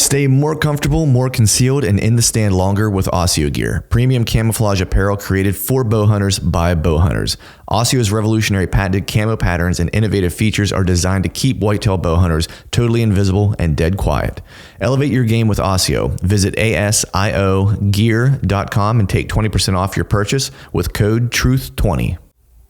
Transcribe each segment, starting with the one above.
Stay more comfortable, more concealed, and in the stand longer with Osseo gear. Premium camouflage apparel created for bow hunters by bow hunters. Osseo's revolutionary patented camo patterns and innovative features are designed to keep whitetail bow hunters totally invisible and dead quiet. Elevate your game with Osseo. Visit asiogear.com and take 20% off your purchase with code TRUTH20.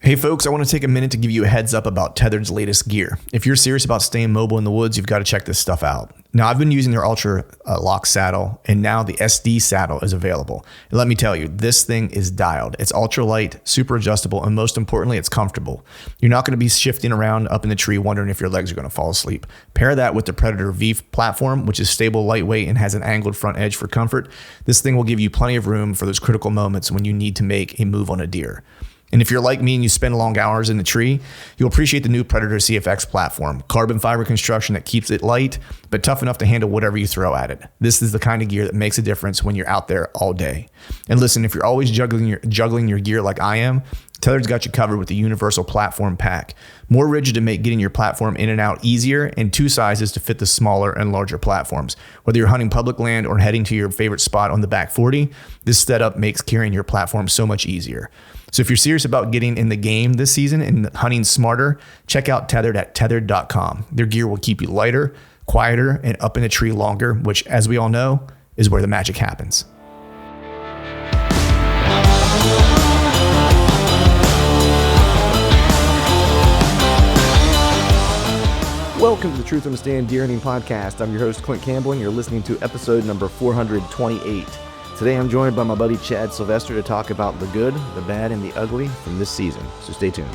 Hey folks, I want to take a minute to give you a heads up about Tethered's latest gear. If you're serious about staying mobile in the woods, you've got to check this stuff out. Now, I've been using their Ultra Lock saddle, and now the SD saddle is available. And let me tell you, this thing is dialed. It's ultra light, super adjustable, and most importantly, it's comfortable. You're not going to be shifting around up in the tree wondering if your legs are going to fall asleep. Pair that with the Predator V platform, which is stable, lightweight, and has an angled front edge for comfort. This thing will give you plenty of room for those critical moments when you need to make a move on a deer. And if you're like me and you spend long hours in the tree, you'll appreciate the new Predator CFX platform. Carbon fiber construction that keeps it light, but tough enough to handle whatever you throw at it. This is the kind of gear that makes a difference when you're out there all day. And listen, if you're always juggling your gear like I am, Tethered's got you covered with the Universal Platform Pack. More rigid to make getting your platform in and out easier, and 2 sizes to fit the smaller and larger platforms. Whether you're hunting public land or heading to your favorite spot on the back 40, this setup makes carrying your platform so much easier. So if you're serious about getting in the game this season and hunting smarter, check out Tethered at tethered.com. Their gear will keep you lighter, quieter, and up in the tree longer, which, as we all know, is where the magic happens. Welcome to the Truth on the Stand Deer Hunting Podcast. I'm your host, Clint Campbell, and you're listening to episode number 428. Today I'm joined by my buddy Chad Sylvester to talk about the good, the bad, and the ugly from this season. So stay tuned.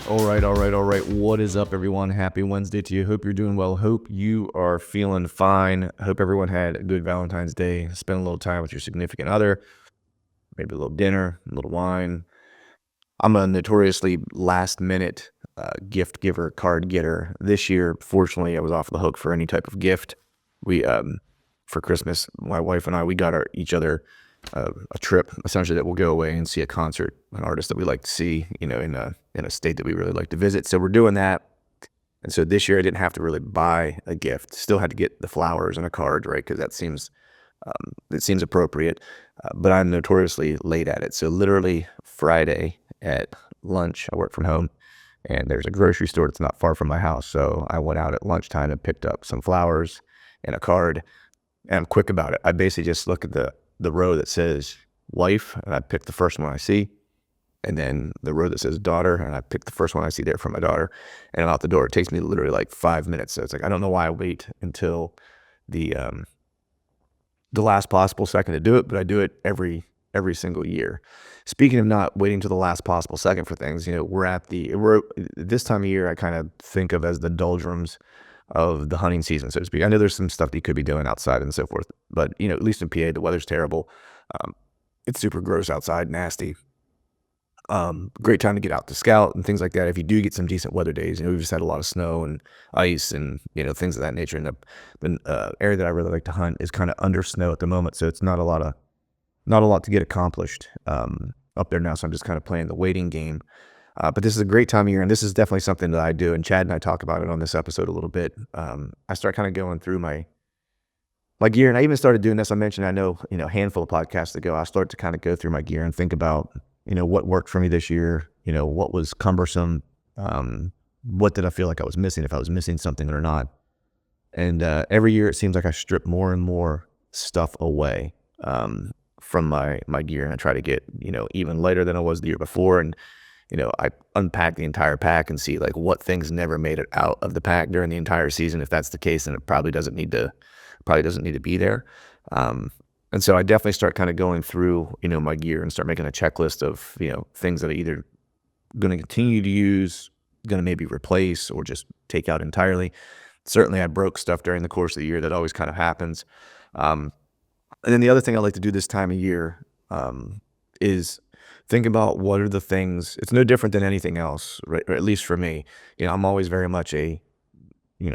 All right. What is up, everyone? Happy Wednesday to you. Hope you're doing well. Hope you are feeling fine. Hope everyone had a good Valentine's Day. Spend a little time with your significant other. Maybe a little dinner, a little wine. I'm a notoriously last-minute gift giver, card getter. This year, fortunately, I was off the hook for any type of gift. We, for Christmas, my wife and I, we got each other a trip, essentially, that we'll go away and see a concert, an artist that we like to see, in a state that we really like to visit. So we're doing that. And so this year, I didn't have to really buy a gift. Still had to get the flowers and a card, right? Because it seems appropriate. But I'm notoriously late at it. So literally Friday at lunch, I work from home, and there's a grocery store that's not far from my house. So I went out at lunchtime and picked up some flowers and a card, and I'm quick about it. I basically just look at the row that says wife, and I pick the first one I see, and then the row that says daughter, and I pick the first one I see there for my daughter, and I'm out the door. It takes me literally like 5 minutes. So it's like, I don't know why I wait until the last possible second to do it, but I do it every single year. Speaking of not waiting till the last possible second for things, we're this time of year I kind of think of as the doldrums of the hunting season, so to speak. I know there's some stuff that you could be doing outside and so forth, but at least in PA, the weather's terrible. It's super gross outside, nasty. Great time to get out to scout and things like that. If you do get some decent weather days, we've just had a lot of snow and ice and things of that nature. And the area that I really like to hunt is kind of under snow at the moment, so it's not a lot to get accomplished up there now. So I'm just kind of playing the waiting game. But this is a great time of year, and this is definitely something that I do. And Chad and I talk about it on this episode a little bit. I start kind of going through my gear, and I even started doing this. I mentioned a handful of podcasts ago. I start to kind of go through my gear and think about what worked for me this year, what was cumbersome, what did I feel like I was missing, if I was missing something or not. And every year it seems like I strip more and more stuff away from my gear, and I try to get, even lighter than I was the year before. And, I unpack the entire pack and see like what things never made it out of the pack during the entire season. If that's the case, then it probably doesn't need to be there. And so I definitely start kind of going through, my gear and start making a checklist of, things that I either going to continue to use, going to maybe replace, or just take out entirely. Certainly I broke stuff during the course of the year. That always kind of happens. And then the other thing I like to do this time of year is think about what are the things. It's no different than anything else, right? Or at least for me. I'm always very much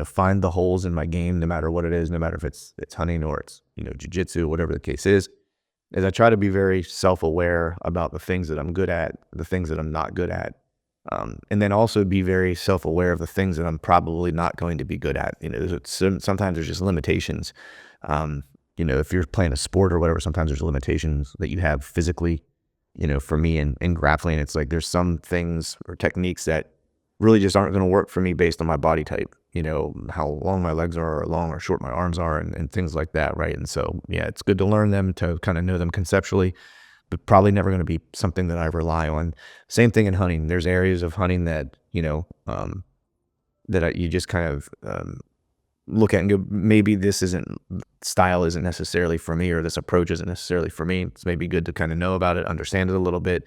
find the holes in my game, no matter what it is, no matter if it's hunting or it's, jiu-jitsu, whatever the case is I try to be very self-aware about the things that I'm good at, the things that I'm not good at, And then also be very self-aware of the things that I'm probably not going to be good at. Sometimes there's just limitations. If you're playing a sport or whatever, sometimes there's limitations that you have physically. For me in grappling, it's like there's some things or techniques that really just aren't going to work for me based on my body type. How long my legs are, or long or short my arms are, and things like that, right? And so, yeah, it's good to learn them, to kind of know them conceptually, but probably never going to be something that I rely on. Same thing in hunting. There's areas of hunting that, you just kind of look at and go, maybe this style isn't necessarily for me, or this approach isn't necessarily for me. It's maybe good to kind of know about it, understand it a little bit.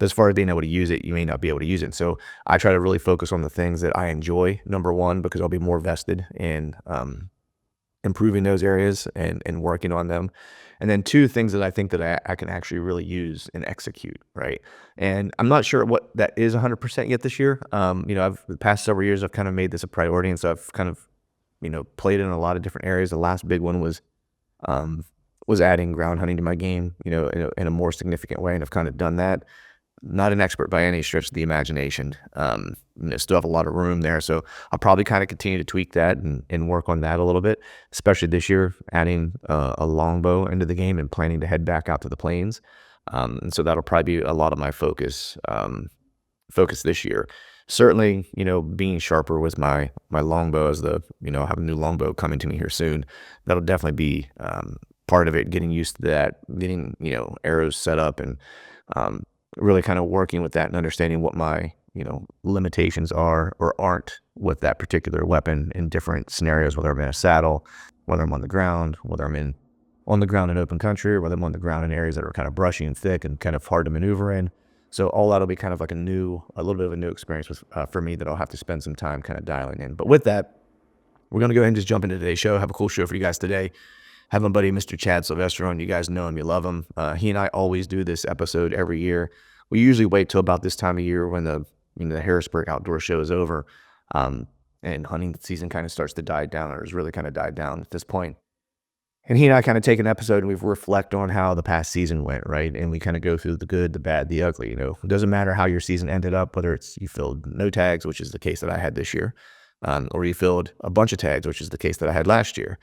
But as far as being able to use it, you may not be able to use it. And so I try to really focus on the things that I enjoy, number one, because I'll be more vested in improving those areas and working on them. And then two, things that I think that I can actually really use and execute, right? And I'm not sure what that is 100% yet this year. The past several years, I've kind of made this a priority. And so I've kind of, played in a lot of different areas. The last big one was adding ground hunting to my game, in a more significant way. And I've kind of done that. Not an expert by any stretch of the imagination. Still have a lot of room there. So I'll probably kind of continue to tweak that and work on that a little bit, especially this year, adding a longbow into the game and planning to head back out to the plains. And so that'll probably be a lot of my focus this year. Certainly, being sharper with my longbow, as I have a new longbow coming to me here soon. That'll definitely be part of it, getting used to that, getting, arrows set up, and really kind of working with that and understanding what my, limitations are or aren't with that particular weapon in different scenarios, whether I'm in a saddle, whether I'm on the ground, whether I'm on the ground in open country, or whether I'm on the ground in areas that are kind of brushy and thick and kind of hard to maneuver in. So all that'll be kind of like a little bit of a new experience for me that I'll have to spend some time kind of dialing in. But with that, we're going to go ahead and just jump into today's show. Have a cool show for you guys today. Have my buddy, Mr. Chad Sylvester, on. You guys know him. You love him. He and I always do this episode every year. We usually wait till about this time of year when the Harrisburg Outdoor Show is over, and hunting season kind of starts to die down, or has really kind of died down at this point. And he and I kind of take an episode and we reflect on how the past season went, right? And we kind of go through the good, the bad, the ugly. It doesn't matter how your season ended up, whether it's you filled no tags, which is the case that I had this year, or you filled a bunch of tags, which is the case that I had last year.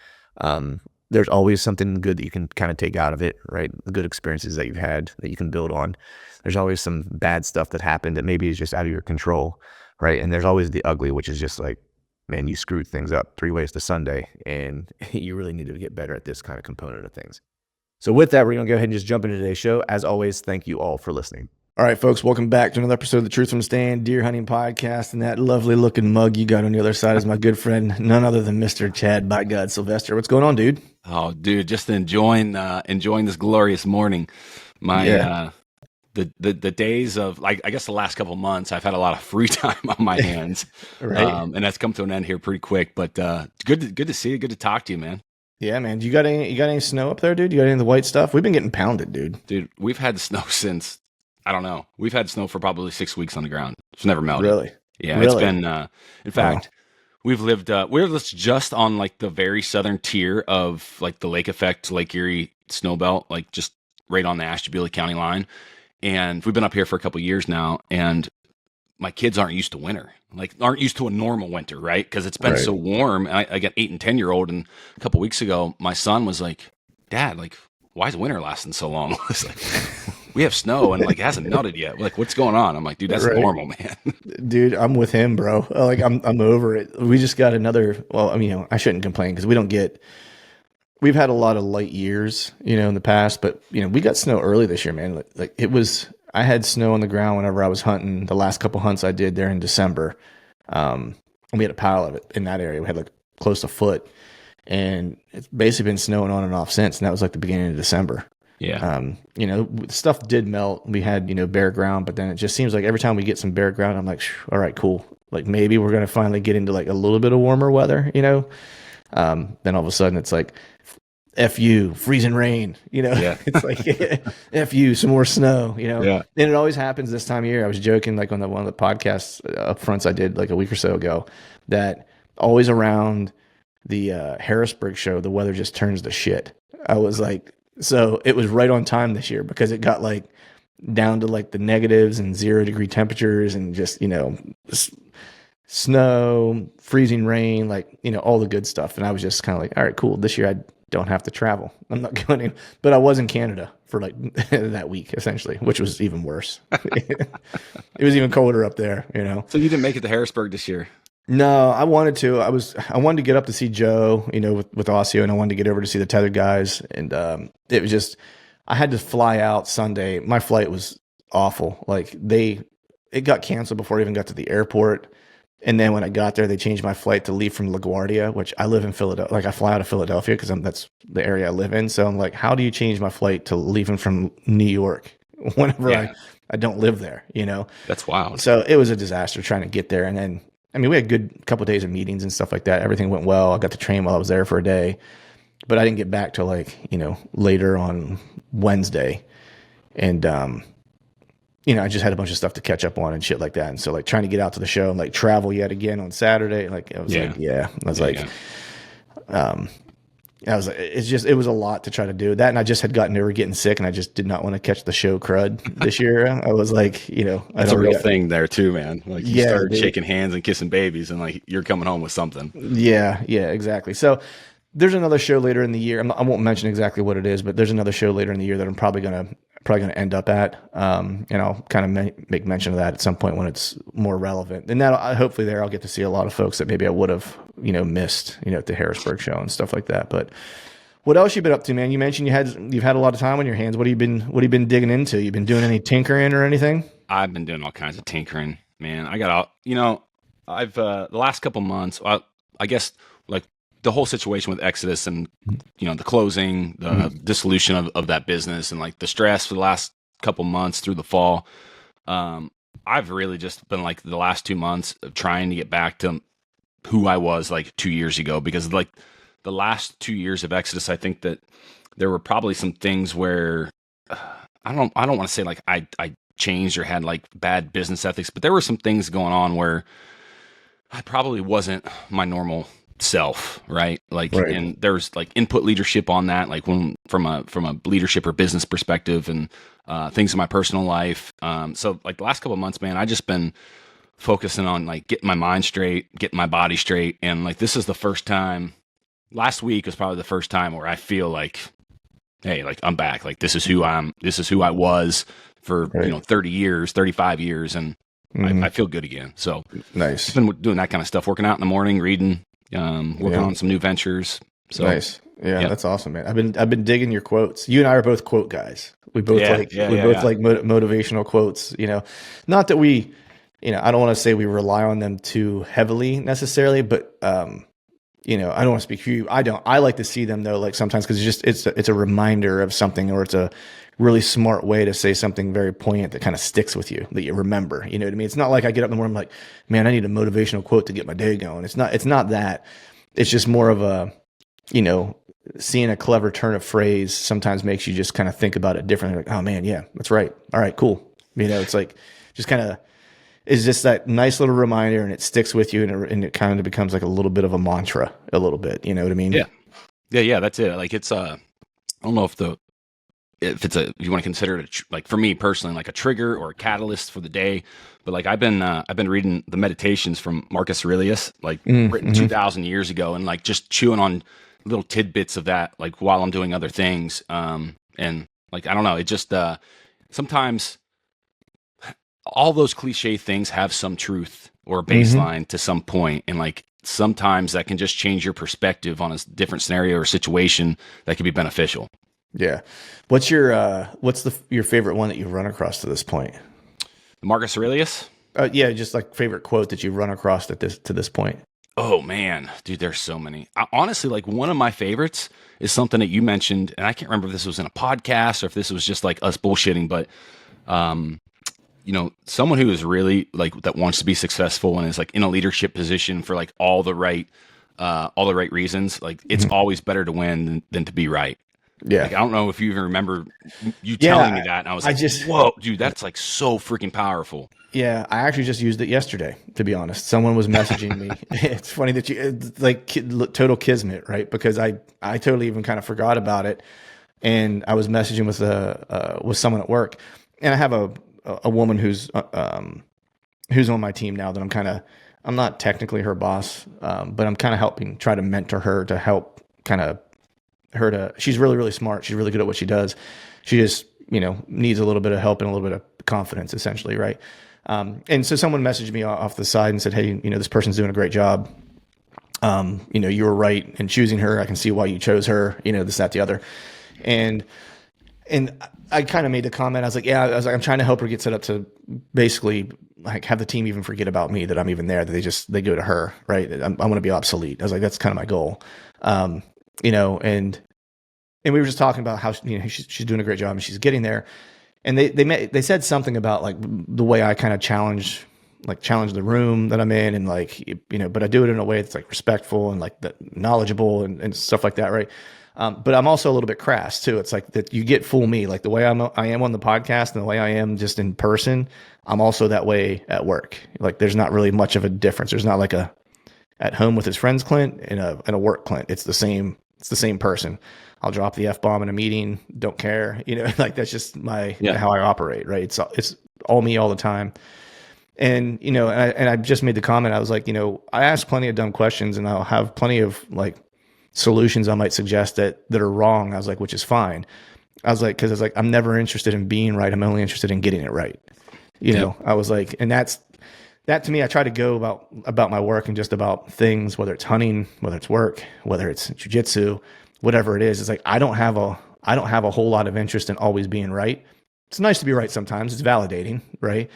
There's always something good that you can kind of take out of it, right? The good experiences that you've had that you can build on. There's always some bad stuff that happened that maybe is just out of your control, right? And there's always the ugly, which is just like, man, you screwed things up 3 ways to Sunday, and you really need to get better at this kind of component of things. So with that, we're going to go ahead and just jump into today's show. As always, thank you all for listening. All right, folks, welcome back to another episode of the Truth from the Stand Deer Hunting Podcast. And that lovely looking mug you got on the other side is my good friend, none other than Mr. Chad, by God, Sylvester. What's going on, dude? Oh, dude, just enjoying this glorious morning. The days of, like, I guess the last couple of months, I've had a lot of free time on my hands, right? And that's come to an end here pretty quick. But it's good to see you. Good to talk to you, man. Yeah, man. You got any snow up there, dude? You got any of the white stuff? We've been getting pounded, dude. Dude, we've had snow since, I don't know. We've had snow for probably 6 weeks on the ground. It's never melted. Really? Yeah, really? It's been. In fact, we've lived. We're just on like the very southern tier of like the Lake Effect, Lake Erie snow belt, like just right on the Ashtabula County line. And we've been up here for a couple of years now, and my kids aren't used to winter, like aren't used to a normal winter, right? Because it's been so warm. And I got 8 and 10-year-old, and a couple of weeks ago, my son was like, "Dad, like, why is winter lasting so long?" It's like, we have snow and like it hasn't melted yet. Like, what's going on? I'm like, dude, that's normal, man. Dude, I'm with him, bro. Like, I'm over it. We just got another. Well, I mean, I shouldn't complain because we don't get. We've had a lot of light years, in the past, but we got snow early this year, man. Like it was, I had snow on the ground whenever I was hunting. The last couple hunts I did there in December, and we had a pile of it in that area. We had like close to a foot, and it's basically been snowing on and off since. And that was like the beginning of December. Yeah. Stuff did melt. We had bare ground, but then it just seems like every time we get some bare ground, I'm like, all right, cool. Like maybe we're gonna finally get into like a little bit of warmer weather, Then all of a sudden it's like, F you, freezing rain, Yeah. It's like, F you, some more snow, Yeah. And it always happens this time of year. I was joking, like on one of the podcasts up fronts I did like a week or so ago, that always around the Harrisburg show, the weather just turns to shit. I was like, so it was right on time this year because it got like down to like the negatives and 0 degree temperatures and just, snow, freezing rain, like, all the good stuff. And I was just kind of like, all right, cool. This year I don't have to travel. I'm not going in, but I was in Canada for like that week essentially, which was even worse. It was even colder up there, So you didn't make it to Harrisburg this year? No, I wanted to. I wanted to get up to see Joe, with Osseo, and I wanted to get over to see the tethered guys. And it was just, I had to fly out Sunday. My flight was awful. Like it got canceled before I even got to the airport. And then when I got there, they changed my flight to leave from LaGuardia, which I live in Philadelphia. Like I fly out of Philadelphia because that's the area I live in. So I'm like, how do you change my flight to leaving from New York whenever I don't live there, That's wild. So it was a disaster trying to get there. And then, we had a good couple of days of meetings and stuff like that. Everything went well. I got to train while I was there for a day, but I didn't get back till later on Wednesday. And, I just had a bunch of stuff to catch up on and shit like that. And so trying to get out to the show and travel yet again on Saturday, it was a lot to try to do that. And I just had gotten over getting sick and I just did not want to catch the show crud this year. I was like, that's a real thing there too, man. Like you started shaking hands and kissing babies and you're coming home with something. Yeah, exactly. So there's another show later in the year. I won't mention exactly what it is, but there's another show later in the year that I'm probably going to end up at. And I'll kind of make mention of that at some point when it's more relevant. And that hopefully there I'll get to see a lot of folks that maybe I would have, missed, at the Harrisburg show and stuff like that. But what else you been up to, man? You mentioned you've had a lot of time on your hands. What have you been digging into? You been doing any tinkering or anything? I've been doing all kinds of tinkering, man. I got out, I've the last couple months, I guess the whole situation with Exodus and, the closing, the dissolution of that business and the stress for the last couple months through the fall. I've really just been the last 2 months of trying to get back to who I was 2 years ago, because the last 2 years of Exodus, I think that there were probably some things where I don't want to say I changed or had bad business ethics, but there were some things going on where I probably wasn't my normal self, right? And there's input leadership on that, when from a leadership or business perspective, and things in my personal life. So the last couple of months, man, I just been focusing on getting my mind straight, getting my body straight, and this is the first time. Last week was probably the first time where I feel hey, I'm back. This is who I was for 30 years, 35 years, and I feel good again. So nice. I've been doing that kind of stuff, working out in the morning, reading. Working on some new ventures. So nice. Yeah, that's awesome, man. I've been digging your quotes. You and I are both quote guys. We both like motivational quotes, Not that we, I don't want to say we rely on them too heavily necessarily, but I don't want to speak for you. I like to see them though, sometimes, because it's a reminder of something, or it's a really smart way to say something very poignant that kind of sticks with you, that you remember. You know what I mean? It's not like I get up in the morning, I'm like, man, I need a motivational quote to get my day going. It's not that. It's just more of a, seeing a clever turn of phrase sometimes makes you just kind of think about it differently. Like, oh man, yeah, that's right. All right, cool. It's just kind of, it's just that nice little reminder, and it sticks with you, and it kind of becomes a little bit of a mantra, a little bit. You know what I mean? Yeah. That's it. It's I don't know if you want to consider it for me personally, a trigger or a catalyst for the day. But I've been reading the Meditations from Marcus Aurelius, written 2,000 years ago, and just chewing on little tidbits of that, while I'm doing other things. And I don't know, it just sometimes all those cliche things have some truth or a baseline to some point, and sometimes that can just change your perspective on a different scenario or situation that can be beneficial. Yeah. What's your favorite one that you've run across to this point? Marcus Aurelius? Yeah, just favorite quote that you've run across to this point. Oh man, dude, there's so many. Honestly, one of my favorites is something that you mentioned, and I can't remember if this was in a podcast or if this was just us bullshitting, but someone who is really that wants to be successful and is in a leadership position for all the right reasons. It's always better to win than to be right. Yeah. I don't know if you even remember you telling me that. And I was whoa, dude, that's so freaking powerful. Yeah. I actually just used it yesterday, to be honest. Someone was messaging me. It's funny that total kismet, right? Because I totally even kind of forgot about it. And I was messaging with someone at work, and I have a woman who's on my team now that I'm not technically her boss, but I'm kind of helping try to mentor her to help kind of she's really, really smart. She's really good at what she does. She just, needs a little bit of help and a little bit of confidence, essentially. Right. And so someone messaged me off the side and said, hey, this person's doing a great job. You were right in choosing her. I can see why you chose her, this, that, the other. And I kind of made the comment. I was like, I'm trying to help her get set up to basically like have the team even forget about me, that I'm even there, that they go to her. Right. I want to be obsolete. I was like, that's kind of my goal. And we were just talking about how, she's doing a great job and she's getting there. And they said something about like the way I kind of challenge the room that I'm in, and but I do it in a way that's like respectful and like knowledgeable and stuff like that. Right. But I'm also a little bit crass too. It's like that you get full me, like the way I am on the podcast and the way I am just in person. I'm also that way at work. Like there's not really much of a difference. There's not like a at home with his friends Clint and a work Clint. It's the same person. I'll drop the F-bomb in a meeting. Don't care. Like that's just how I operate. Right. It's all me all the time. And, I just made the comment. I was like, I ask plenty of dumb questions and I'll have plenty of like solutions I might suggest that are wrong. I was like, which is fine. I was like, cause I'm never interested in being right. I'm only interested in getting it right. I was like, and that to me, I try to go about my work and just about things, whether it's hunting, whether it's work, whether it's jujitsu, whatever it is. It's like, I don't have a whole lot of interest in always being right. It's nice to be right sometimes. It's validating. Right.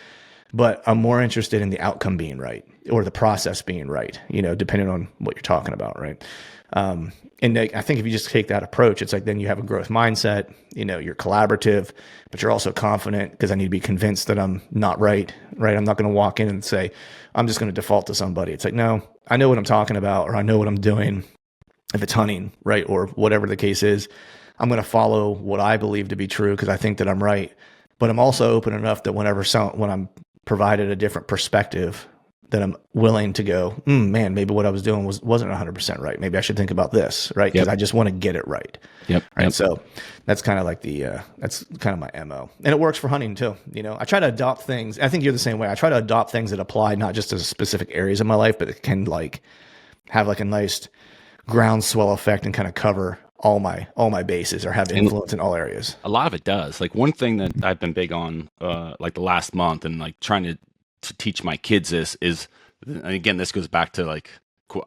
But I'm more interested in the outcome being right, or the process being right, depending on what you're talking about. Right. And I think if you just take that approach, it's like, then you have a growth mindset, you're collaborative, but you're also confident, because I need to be convinced that I'm not right. Right. I'm not going to walk in and say, I'm just going to default to somebody. It's like, no, I know what I'm talking about, or I know what I'm doing. If it's hunting, right, or whatever the case is, I'm going to follow what I believe to be true because I think that I'm right. But I'm also open enough that when I'm provided a different perspective, that I'm willing to go, man, maybe what I was doing wasn't 100% right. Maybe I should think about this, right? Because I just want to get it right. Yep. Right. Yep. So that's kind of like that's kind of my MO. And it works for hunting too. I try to adopt things. I think you're the same way. I try to adopt things that apply not just to specific areas of my life, but it can like have like a nice groundswell effect and kind of cover all my bases, or have influence in all areas. A lot of it does. Like one thing that I've been big on, like the last month, and like trying to teach my kids this is, and again, this goes back to like,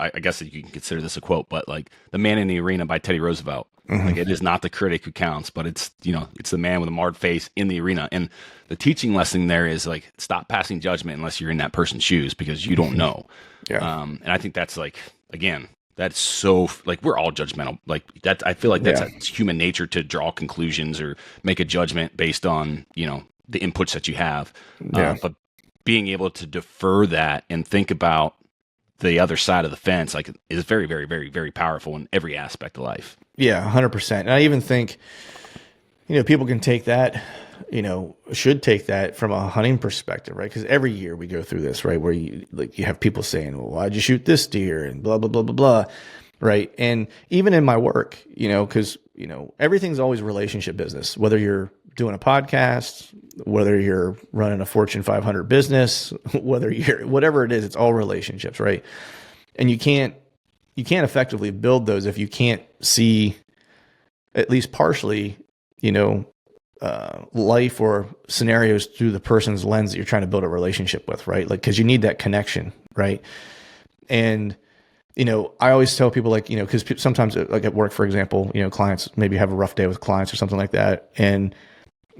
I guess you can consider this a quote, but like The Man in the Arena by Teddy Roosevelt. Mm-hmm. Like it is not the critic who counts, but it's the man with a marred face in the arena. And the teaching lesson there is like, stop passing judgment unless you're in that person's shoes, because you don't know. Yeah. And I think that's like, again, that's so like, we're all judgmental. Like that, I feel like that's human nature to draw conclusions or make a judgment based on, the inputs that you have. But being able to defer that and think about the other side of the fence, like, is very, very, very, very powerful in every aspect of life. Yeah, 100%. And I even think, people can take that, should take that from a hunting perspective, right? Because every year we go through this, right? Where you have people saying, well, why'd you shoot this deer? And blah, blah, blah, blah, blah. Right. And even in my work, because, everything's always relationship business, whether you're doing a podcast, whether you're running a Fortune 500 business, whatever it is, it's all relationships. Right. And you can't effectively build those if you can't see at least partially, life or scenarios through the person's lens that you're trying to build a relationship with, right? Like, cause you need that connection. Right. And, I always tell people like, cause sometimes like at work, for example, clients maybe have a rough day with clients or something like that. And,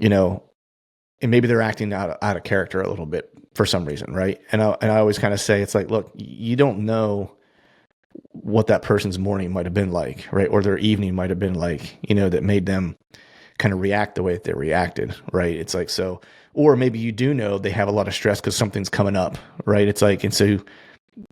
and maybe they're acting out of character a little bit for some reason. Right. And I always kind of say, it's like, look, you don't know what that person's morning might've been like, right? Or their evening might've been like, that made them kind of react the way that they reacted, right? It's like, so, or maybe you do know they have a lot of stress because something's coming up, right? It's like, and so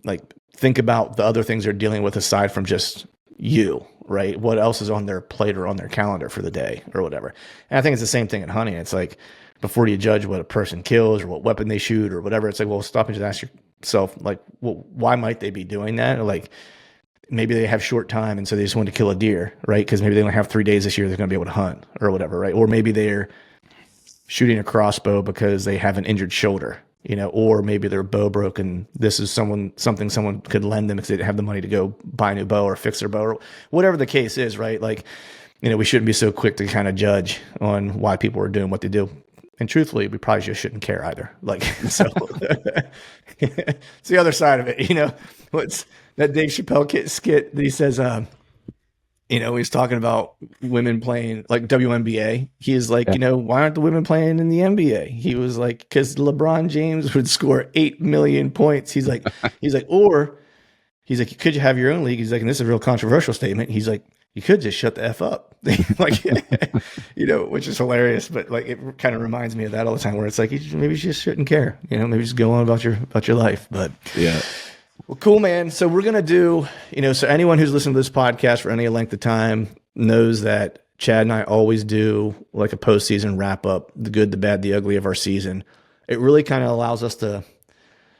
like, think about the other things they're dealing with aside from just you, right? What else is on their plate or on their calendar for the day or whatever. And I think it's the same thing in hunting. It's like, before you judge what a person kills or what weapon they shoot or whatever, it's like, well, stop and just ask yourself, like, well, why might they be doing that? Or like, maybe they have short time and so they just want to kill a deer, right? Because maybe they only have 3 days this year they're going to be able to hunt or whatever, right? Or maybe they're shooting a crossbow because they have an injured shoulder, or maybe their bow broke and this is something someone could lend them because they didn't have the money to go buy a new bow or fix their bow or whatever the case is, right? Like, we shouldn't be so quick to kind of judge on why people are doing what they do. And truthfully, we probably just shouldn't care either. Like, so it's the other side of it, what's that Dave Chappelle skit that he says, he's talking about women playing like WNBA. He is like, why aren't the women playing in the NBA? He was like, because LeBron James would score 8 million points. He's like, could you have your own league? He's like, and this is a real controversial statement. He's like, you could just shut the F up. Like, which is hilarious. But like, it kind of reminds me of that all the time where it's like, maybe you just shouldn't care, maybe just go on about your life. But yeah. Well, cool, man. So we're going to do, so anyone who's listened to this podcast for any length of time knows that Chad and I always do like a postseason wrap up, the good, the bad, the ugly of our season. It really kind of allows us to,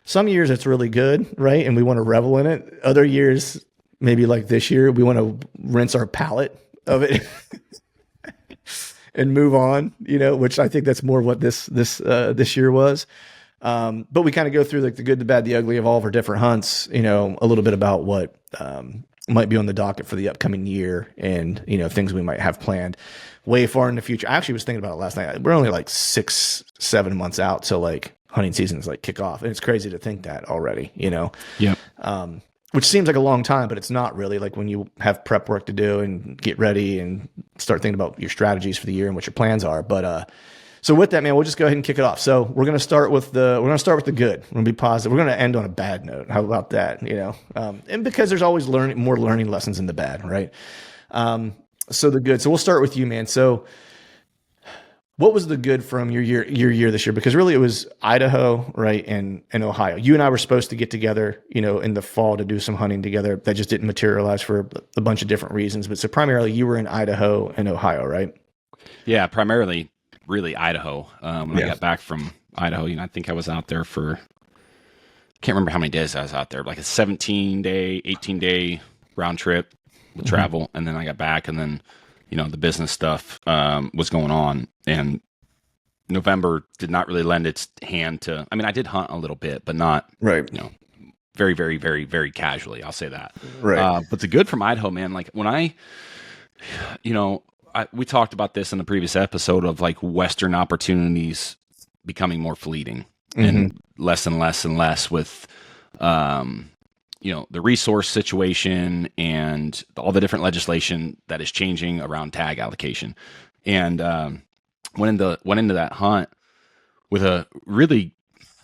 some years it's really good, right? And we want to revel in it. Other years, maybe like this year, we want to rinse our palate of it and move on, which I think that's more what this year was. But we kind of go through like the good, the bad, the ugly of all of our different hunts, a little bit about what might be on the docket for the upcoming year and, things we might have planned way far in the future. I actually was thinking about it last night. We're only like 6-7 months out till like hunting season is like kick off. And it's crazy to think that already, Yeah. Which seems like a long time, but it's not really. Like when you have prep work to do and get ready and start thinking about your strategies for the year and what your plans are. But, so with that, man, we'll just go ahead and kick it off. So we're going to start with the good. We're going to be positive. We're going to end on a bad note. How about that? And because there's always more learning lessons in the bad, right? So the good. So we'll start with you, man. So what was the good from your year this year? Because really it was Idaho, right, and Ohio. You and I were supposed to get together, in the fall to do some hunting together. That just didn't materialize for a bunch of different reasons. But so primarily you were in Idaho and Ohio, right? Yeah, primarily. Really Idaho. When I got back from Idaho, I think I was out there for, can't remember how many days I was out there, like a 17-day, 18-day round trip with travel. And then I got back and then, the business stuff was going on. And November did not really lend its hand to, I did hunt a little bit, but not, right. Very, very, very, very casually. I'll say that. Right. But the good from Idaho, man, like when we talked about this in the previous episode of like Western opportunities becoming more fleeting and less and less with, the resource situation and all the different legislation that is changing around tag allocation. And went into that hunt with a really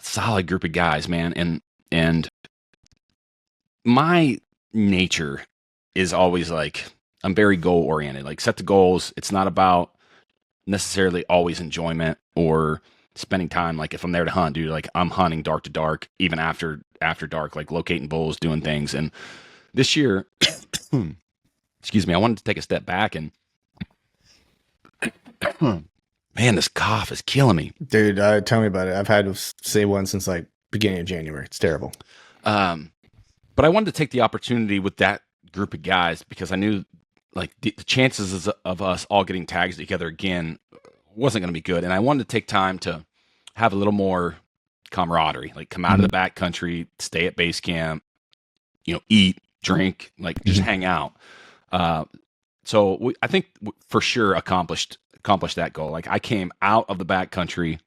solid group of guys, man. And my nature is always like, I'm very goal oriented, like set the goals. It's not about necessarily always enjoyment or spending time. Like if I'm there to hunt, dude, like I'm hunting dark to dark, even after dark, like locating bulls, doing things. And this year, excuse me, I wanted to take a step back and man, this cough is killing me. Dude, tell me about it. I've had to say one since like beginning of January. It's terrible. But I wanted to take the opportunity with that group of guys because I knew like the chances of us all getting tags together again wasn't going to be good. And I wanted to take time to have a little more camaraderie, like come out of the backcountry, stay at base camp, eat, drink, like just hang out. So I think for sure accomplished that goal. Like I came out of the backcountry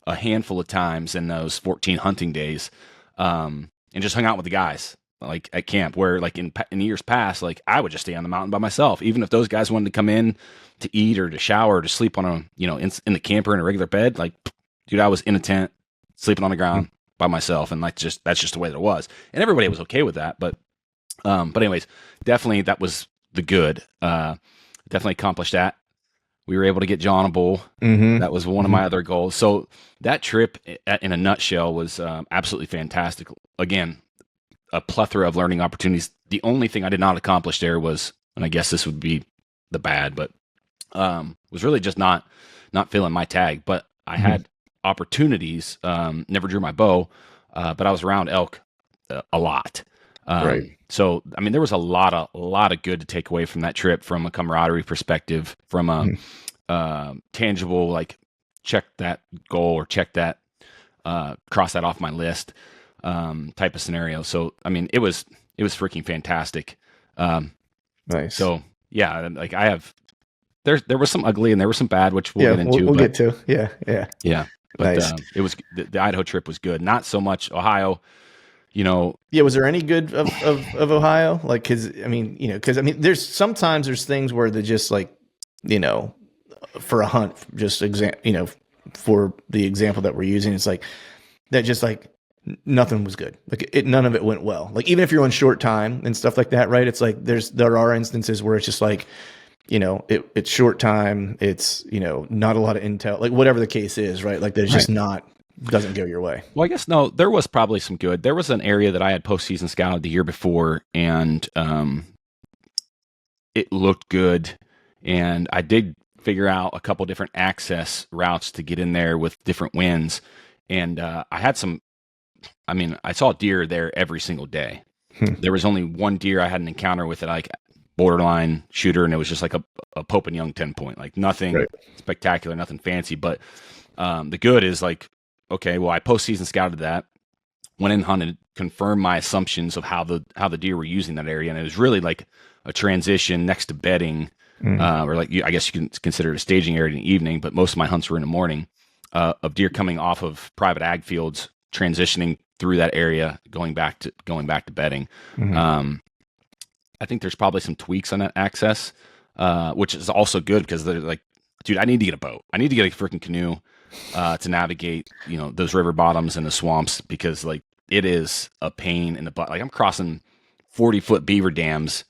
a handful of times in those 14 hunting days, and just hung out with the guys. Like at camp where like in years past, like I would just stay on the mountain by myself. Even if those guys wanted to come in to eat or to shower or to sleep on a, in the camper in a regular bed, like, dude, I was in a tent sleeping on the ground by myself. And like, that's just the way that it was. And everybody was okay with that. But anyways, definitely that was the good, definitely accomplished that. We were able to get John a bull. That was one of my other goals. So that trip in a nutshell was absolutely fantastic. Again, a plethora of learning opportunities. The only thing I did not accomplish there was, and I guess this would be the bad, but was really just not feeling my tag. But I had opportunities, never drew my bow, but I was around elk a lot. Right. So, there was a lot of good to take away from that trip from a camaraderie perspective, from a tangible, like, check that goal or check that, cross that off my list, type of scenario. So, I mean, it was freaking fantastic. Nice. So yeah, like there was some ugly and there was some bad, which we'll get into. We'll get to. Yeah. Yeah. But Nice. it was the Idaho trip was good. Not so much Ohio, Yeah. Was there any good of Ohio? Like, because there's sometimes there's things where they're just like, for a hunt, just for the example that we're using, it's like that just like nothing was good. Like none of it went well. Like even if you're on short time and stuff like that, right? It's like there are instances where it's just like, it's short time. It's, not a lot of intel, like whatever the case is, right? Like there's just doesn't go your way. Well, I guess no, there was probably some good. There was an area that I had postseason scouted the year before, and it looked good. And I did figure out a couple different access routes to get in there with different winds. And I saw deer there every single day. There was only one deer I had an encounter with, like borderline shooter, and it was just like a Pope and Young 10-point, like nothing spectacular, nothing fancy. But the good is like, okay, well, I postseason scouted that, went in, hunted, confirmed my assumptions of how the deer were using that area, and it was really like a transition next to bedding, or like I guess you can consider it a staging area in the evening, but most of my hunts were in the morning, of deer coming off of private ag fields, transitioning through that area, going back to bedding. I think there's probably some tweaks on that access, which is also good because they're like, dude, I need to get a boat. I need to get a freaking canoe to navigate, those river bottoms and the swamps, because like it is a pain in the butt. Like I'm crossing 40-foot beaver dams,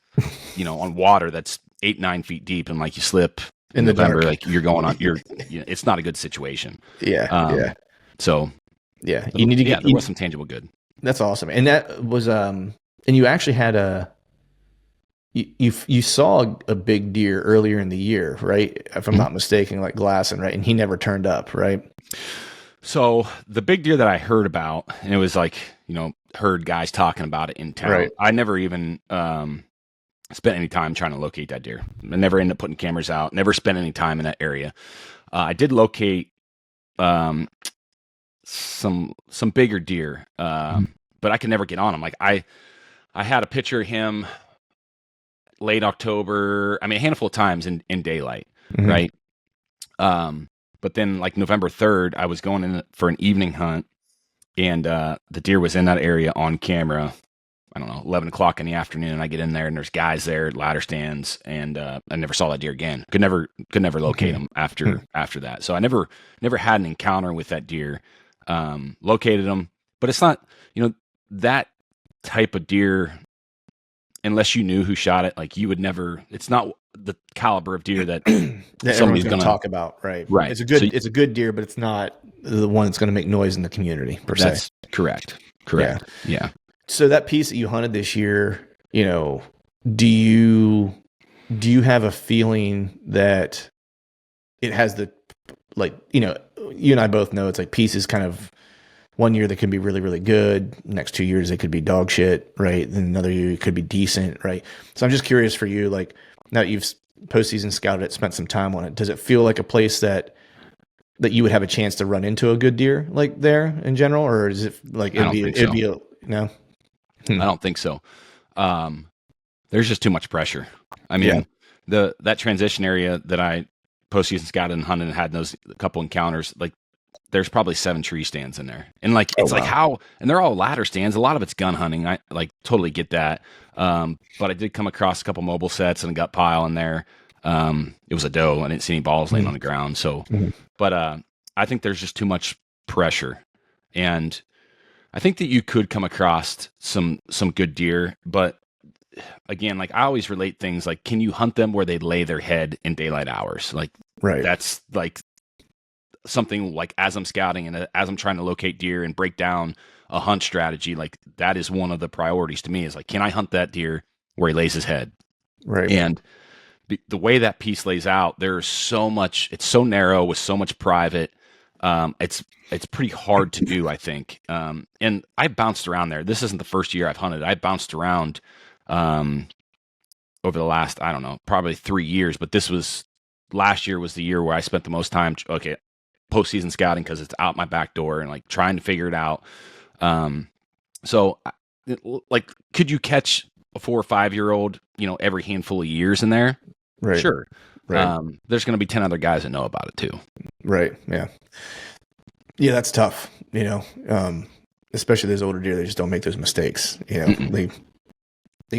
on water that's 8-9 feet deep, and like you slip in November, dark. like you're going on, it's not a good situation. Yeah. So yeah, you need to get. There was some tangible good. That's awesome, and that was and you actually had you saw a big deer earlier in the year, right? If I'm not mistaken, like Glasson, right? And he never turned up, right? So the big deer that I heard about, and it was like, heard guys talking about it in town. Right. I never even spent any time trying to locate that deer. I never ended up putting cameras out. Never spent any time in that area. I did locate some bigger deer, but I could never get on them. Like I had a picture of him late October. I mean, a handful of times in daylight, right? But then like November 3rd, I was going in for an evening hunt, and the deer was in that area on camera. I don't know, 11 o'clock in the afternoon. I get in there and there's guys there at ladder stands, and I never saw that deer again. Could never locate him after that. So I never had an encounter with that deer. Located him, but it's not, that type of deer, unless you knew who shot it, like you would never, it's not the caliber of deer that somebody's going to talk about, right? Right. It's a good deer, but it's not the one that's going to make noise in the community per se. That's correct. Yeah. So that piece that you hunted this year, do you have a feeling that it has the, like, you and I both know it's like pieces kind of, one year they could be really, really good. Next 2 years they could be dog shit, right? Then another year it could be decent, right? So I'm just curious for you, like, now that you've postseason scouted it, spent some time on it, does it feel like a place that you would have a chance to run into a good deer like there in general, or is it like no? I don't think so. There's just too much pressure. I mean, that transition area that I postseason scouted and hunted and had those couple encounters, like there's probably 7 tree stands in there. And like, it's like how, and they're all ladder stands. A lot of it's gun hunting. I like totally get that. But I did come across a couple mobile sets and a gut pile in there. It was a doe. I didn't see any balls laying on the ground. So, but I think there's just too much pressure. And I think that you could come across some good deer, but again, like I always relate things like, can you hunt them where they lay their head in daylight hours? Like, right. That's like something like as I'm scouting and as I'm trying to locate deer and break down a hunt strategy, like that is one of the priorities to me is like, can I hunt that deer where he lays his head? Right. And the way that piece lays out, there's so much, it's so narrow with so much private. It's pretty hard to do, I think. And I bounced around there. This isn't the first year I've hunted. I bounced around over the last, I don't know, probably 3 years, but last year was the year where I spent the most time. Okay, postseason scouting because it's out my back door and like trying to figure it out. So like, could you catch a 4 or 5-year-old, every handful of years in there? Right. Sure. Right. There's going to be 10 other guys that know about it too. Right. Yeah. Yeah. That's tough. Especially those older deer, they just don't make those mistakes. They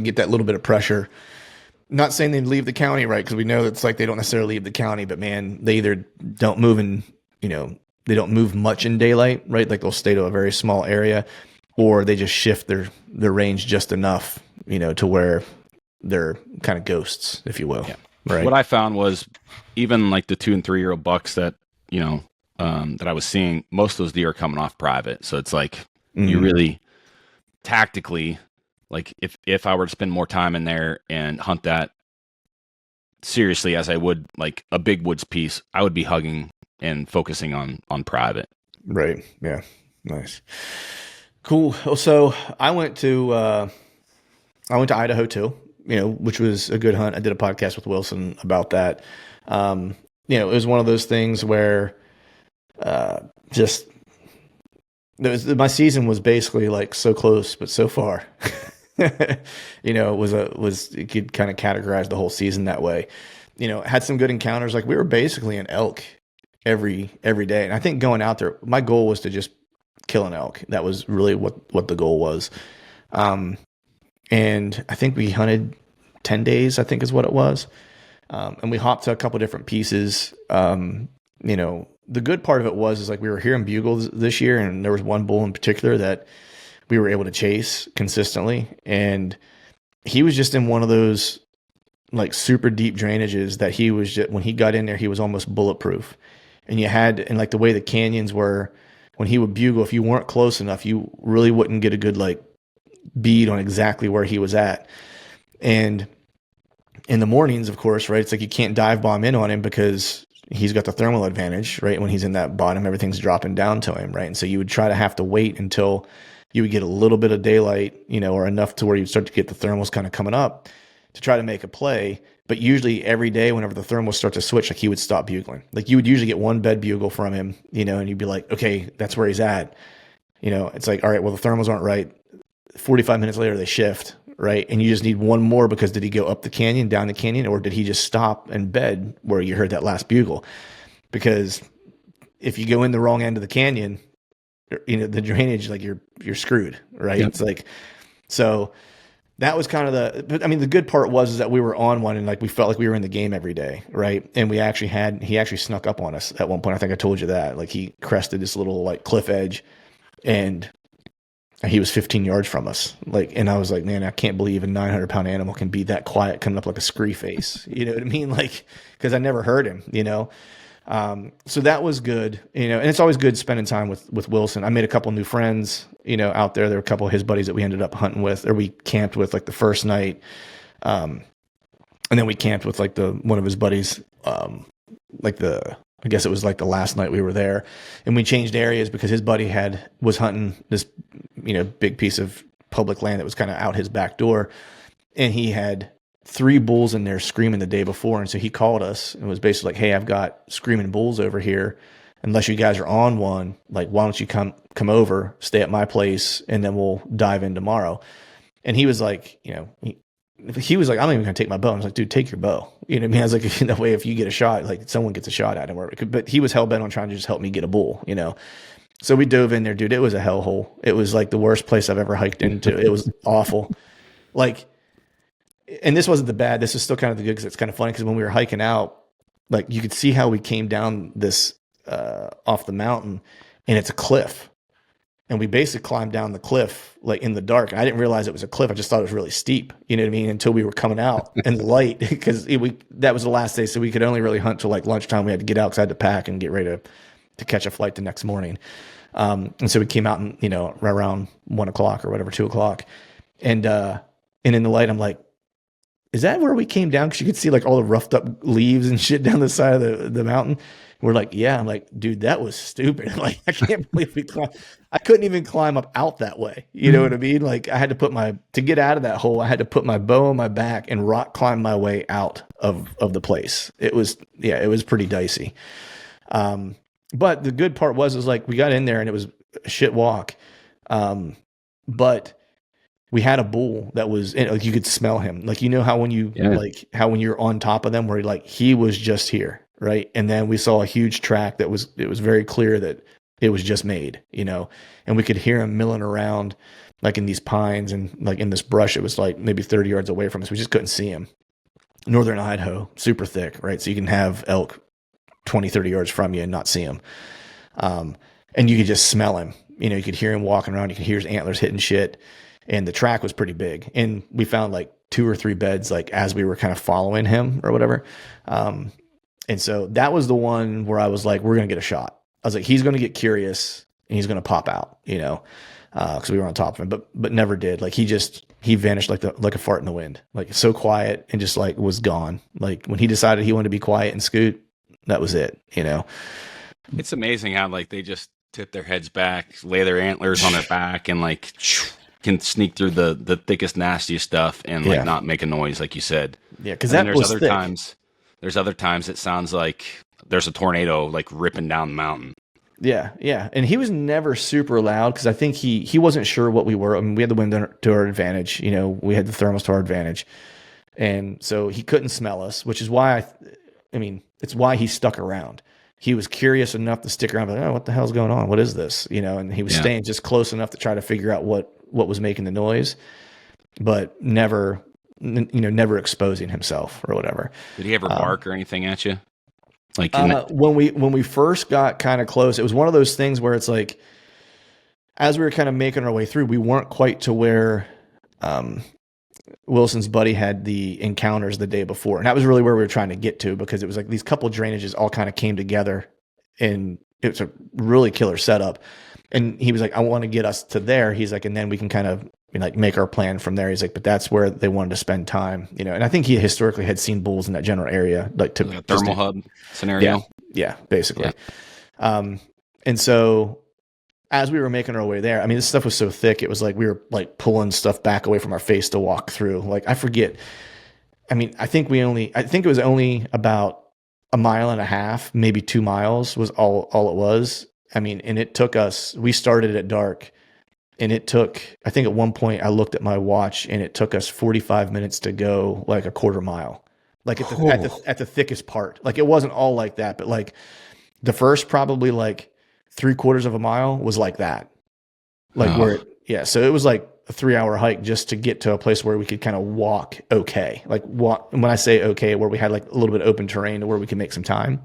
get that little bit of pressure. Not saying they leave the county, right? Because we know it's like they don't necessarily leave the county, but man, they either don't move they don't move much in daylight, right? Like they'll stay to a very small area, or they just shift their range just enough, to where they're kind of ghosts, if you will. Yeah. Right. What I found was even like the 2 and 3-year-old bucks that, that I was seeing, most of those deer are coming off private. So it's like you really tactically, like if I were to spend more time in there and hunt that seriously as I would like a big woods piece, I would be hugging and focusing on private. Right. Yeah. Nice. Cool. So I went to Idaho too, which was a good hunt. I did a podcast with Wilson about that. It was one of those things where my season was basically like so close, but so far. You could kind of categorize the whole season that way. Had some good encounters. Like we were basically an elk every day. And I think going out there, my goal was to just kill an elk. That was really what the goal was. And I think we hunted 10 days, I think is what it was. And we hopped to a couple different pieces. The good part of it is like we were hearing bugles this year, and there was one bull in particular that we were able to chase consistently. And he was just in one of those like super deep drainages that he was just, when he got in there, he was almost bulletproof. And like the way the canyons were, when he would bugle, if you weren't close enough, you really wouldn't get a good like bead on exactly where he was at. And in the mornings, of course, right, it's like you can't dive bomb in on him because he's got the thermal advantage, right? When he's in that bottom, everything's dropping down to him, right? And so you would try to have to wait until you would get a little bit of daylight, or enough to where you'd start to get the thermals kind of coming up to try to make a play. But usually every day, whenever the thermals start to switch, like he would stop bugling. Like you would usually get one bed bugle from him, and you'd be like, okay, that's where he's at. It's like, all right, well, the thermals aren't right. 45 minutes later, they shift, right? And you just need one more because did he go up the canyon, down the canyon, or did he just stop and bed where you heard that last bugle? Because if you go in the wrong end of the canyon, the drainage, like you're screwed, right? Yep. It's like, so that was kind of the good part is that we were on one and like we felt like we were in the game every day, right? And he actually snuck up on us at one point. I think I told you that. Like he crested this little like cliff edge and he was 15 yards from us. Like, and I was like, man, I can't believe a 900-pound animal can be that quiet coming up like a scree face. You know what I mean? Like, because I never heard him, So that was good, and it's always good spending time with Wilson. I made a couple new friends, out there. There were a couple of his buddies that we ended up hunting with, or we camped with like the first night. And then we camped with like one of his buddies, I guess it was like the last night we were there, and we changed areas because his buddy was hunting this, big piece of public land that was kind of out his back door. And he had 3 bulls in there screaming the day before. And so he called us and was basically like, hey, I've got screaming bulls over here. Unless you guys are on one, like, why don't you come over, stay at my place, and then we'll dive in tomorrow. And he was like, he was like, I'm not even going to take my bow. I was like, dude, take your bow. You know what I mean? I was like, that way, if you get a shot, like someone gets a shot at him. But he was hell bent on trying to just help me get a bull, So we dove in there, dude. It was a hellhole. It was like the worst place I've ever hiked into. It was awful. Like, and this wasn't the bad. This is still kind of the good because it's kind of funny because when we were hiking out, like you could see how we came down this off the mountain, and it's a cliff. And we basically climbed down the cliff like in the dark. I didn't realize it was a cliff. I just thought it was really steep. You know what I mean? Until we were coming out in the light because that was the last day. So we could only really hunt till like lunchtime. We had to get out because I had to pack and get ready to catch a flight the next morning. And so we came out and, around 1 o'clock or whatever, 2 o'clock. And in the light, I'm like, is that where we came down? Because you could see like all the roughed up leaves and shit down the side of the mountain. We're like, yeah. I'm like, dude, that was stupid. Like, I can't believe we climbed. I couldn't even climb up out that way. You know what I mean? Like, I had to to get out of that hole, I had to put my bow on my back and rock climb my way out of the place. It was pretty dicey. But the good part was like we got in there and it was a shit walk. But we had a bull that was like you could smell him. Like how when you how when you're on top of them where he was just here, right? And then we saw a huge track it was very clear that it was just made, and we could hear him milling around like in these pines and like in this brush. It was like maybe 30 yards away from us. We just couldn't see him. Northern Idaho, super thick, right? So you can have elk 20, 30 yards from you and not see him. And you could just smell him. You could hear him walking around. You could hear his antlers hitting shit. And the track was pretty big. And we found like 2 or 3 beds, like as we were kind of following him or whatever. And so that was the one where I was like, we're going to get a shot. I was like, he's going to get curious and he's going to pop out, cause we were on top of him, but never did. Like he vanished like a fart in the wind, like so quiet and just like was gone. Like when he decided he wanted to be quiet and scoot, that was it, It's amazing how like they just tip their heads back, lay their antlers on their back, and like can sneak through the thickest, nastiest stuff and like not make a noise, like you said. Yeah, because there's other thick. There's other times it sounds like there's a tornado like ripping down the mountain. Yeah, and he was never super loud because I think he wasn't sure what we were. I mean, we had the wind to our advantage, we had the thermals to our advantage, and so he couldn't smell us, which is why it's why he stuck around. He was curious enough to stick around, but what the hell's going on? What is this? And he was staying just close enough to try to figure out what was making the noise, but never exposing himself or whatever. Did he ever bark or anything at you? Like when we first got kind of close, it was one of those things where it's like, as we were kind of making our way through, we weren't quite to where Wilson's buddy had the encounters the day before. And that was really where we were trying to get to, because it was like these couple drainages all kind of came together and it's a really killer setup. And he was like, I want to get us to there. He's like, and then we can kind of like make our plan from there. He's like, but that's where they wanted to spend time, and I think he historically had seen bulls in that general area, like to a thermal hub scenario. Yeah, basically. Yeah. And so as we were making our way there, this stuff was so thick. It was like, we were like pulling stuff back away from our face to walk through. Like, I forget. I think it was only about 1.5 miles, maybe 2 miles was all it was. And it took us, we started at dark. And it took, I think at one point I looked at my watch and it took us 45 minutes to go like a 1/4 mile, like at the thickest part. Like it wasn't all like that, but like the first probably like 3/4 of a mile was like that. Like so it was like a 3-hour hike just to get to a place where we could kind of walk okay. Like walk, and when I say okay, where we had like a little bit of open terrain to where we could make some time.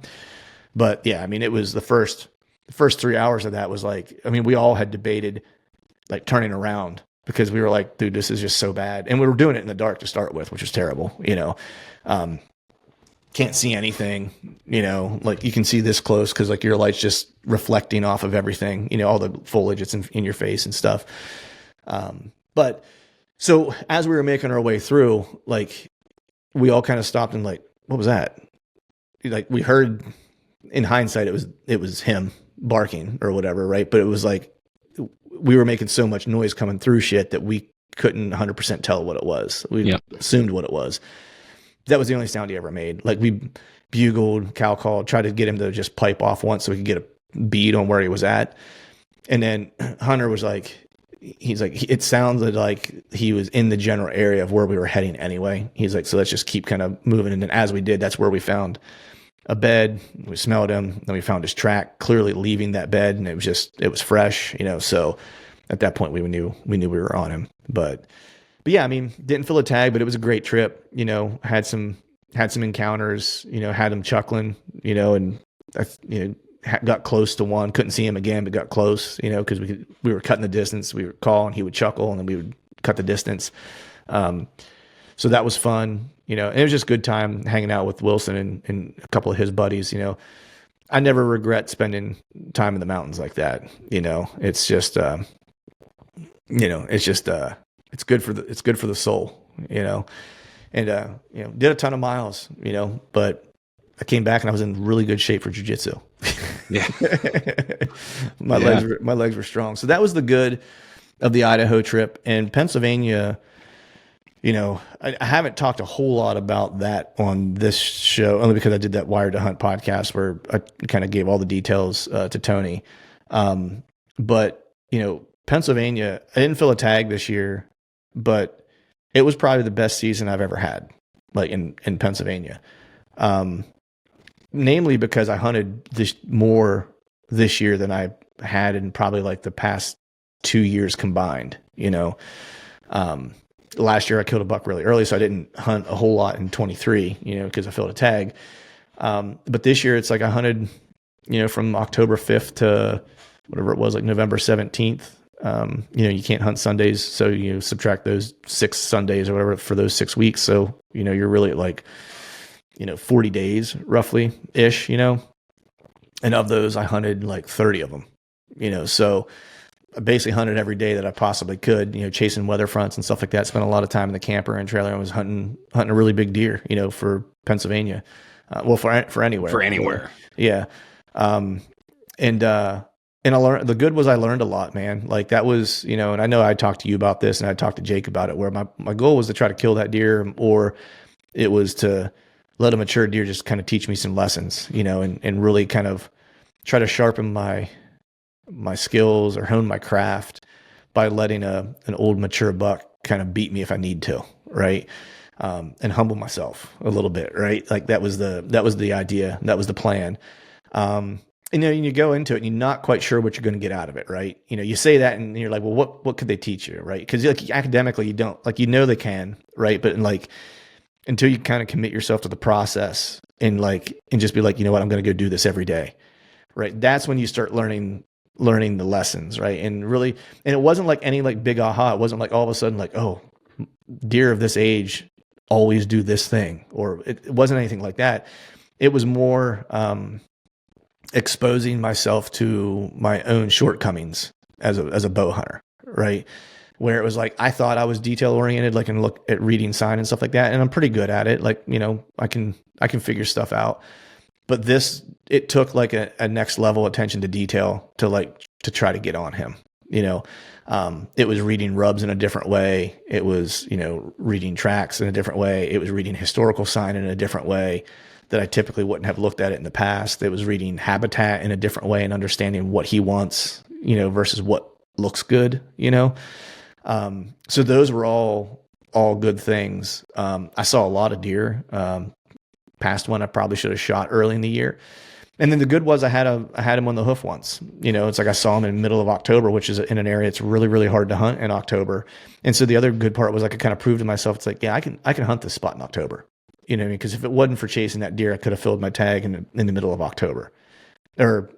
But yeah, it was the first 3 hours of that was like, we all had debated like turning around because we were like, dude, this is just so bad. And we were doing it in the dark to start with, which was terrible. Can't see anything, like you can see this close because like your light's just reflecting off of everything, all the foliage that's in your face and stuff. But so as we were making our way through, like we all kind of stopped and like, what was that? Like we heard, in hindsight, it was him barking or whatever. Right. But it was like, we were making so much noise coming through shit that we couldn't 100% tell what it was. We assumed what it was. That was the only sound he ever made. Like we bugled, cow called, tried to get him to just pipe off once so we could get a bead on where he was at. And then Hunter was like, he's like, it sounded like he was in the general area of where we were heading anyway. He's like, so let's just keep kind of moving. And then as we did, that's where we found a bed. We smelled him. Then we found his track clearly leaving that bed, and it was fresh, so at that point we knew we were on him. But yeah, didn't fill a tag, but it was a great trip, had some encounters, had him chuckling, and got close to one, couldn't see him again, but got close, because we were cutting the distance. We would call and he would chuckle and then we would cut the distance. So that was fun, and it was just a good time hanging out with Wilson and a couple of his buddies. I never regret spending time in the mountains like that. It's just, it's good for the soul, and, did a ton of miles, but I came back and I was in really good shape for jiu-jitsu. Yeah. My legs were strong. So that was the good of the Idaho trip. And Pennsylvania, I haven't talked a whole lot about that on this show, only because I did that Wired to Hunt podcast where I kind of gave all the details to Tony. But Pennsylvania, I didn't fill a tag this year, but it was probably the best season I've ever had, like in Pennsylvania. Namely because I hunted more this year than I had in probably like the past 2 years combined. Last year I killed a buck really early, so I didn't hunt a whole lot in 23, because I filled a tag. But this year it's like I hunted, from October 5th to whatever it was, like November 17th. You can't hunt Sundays, so you subtract those 6 Sundays or whatever for those 6 weeks. So, you're really at like, 40 days roughly ish, and of those I hunted like 30 of them, so I basically hunted every day that I possibly could, chasing weather fronts and stuff like that. Spent a lot of time in the camper and trailer. I was hunting a really big deer, for Pennsylvania. For anywhere. For anywhere. Yeah. And I learned, the good was I learned a lot, man. Like that was, and I know I talked to you about this and I talked to Jake about it, where my goal was to try to kill that deer, or it was to let a mature deer just kind of teach me some lessons, and really kind of try to sharpen my skills or hone my craft by letting an old mature buck kind of beat me if I need to. Right. And humble myself a little bit. Right. Like that was the idea. That was the plan. And you go into it and you're not quite sure what you're going to get out of it. Right. You say that and you're like, well, what could they teach you? Right. Cause like academically you don't, like, they can, right. But until you kind of commit yourself to the process and just be like, what, I'm going to go do this every day. Right. That's when you start learning the lessons. Right. And it wasn't like any like big aha. It wasn't like all of a sudden like, oh, deer of this age always do this thing, or it wasn't anything like that. It was more, exposing myself to my own shortcomings as a bow hunter. Right. Where it was like, I thought I was detail oriented, like, and look at reading sign and stuff like that. And I'm pretty good at it. Like, I can figure stuff out, but it took like a next level attention to detail to try to get on him. It was reading rubs in a different way. It was, reading tracks in a different way. It was reading historical sign in a different way that I typically wouldn't have looked at it in the past. It was reading habitat in a different way and understanding what he wants, versus what looks good, So those were all good things. I saw a lot of deer, past one I probably should have shot early in the year. And then the good was I had him on the hoof once. It's like I saw him in the middle of October, which is in an area it's really, really hard to hunt in October. And so the other good part was I could kind of prove to myself, it's like, yeah, I can hunt this spot in October. Because if it wasn't for chasing that deer, I could have filled my tag in the middle of October, or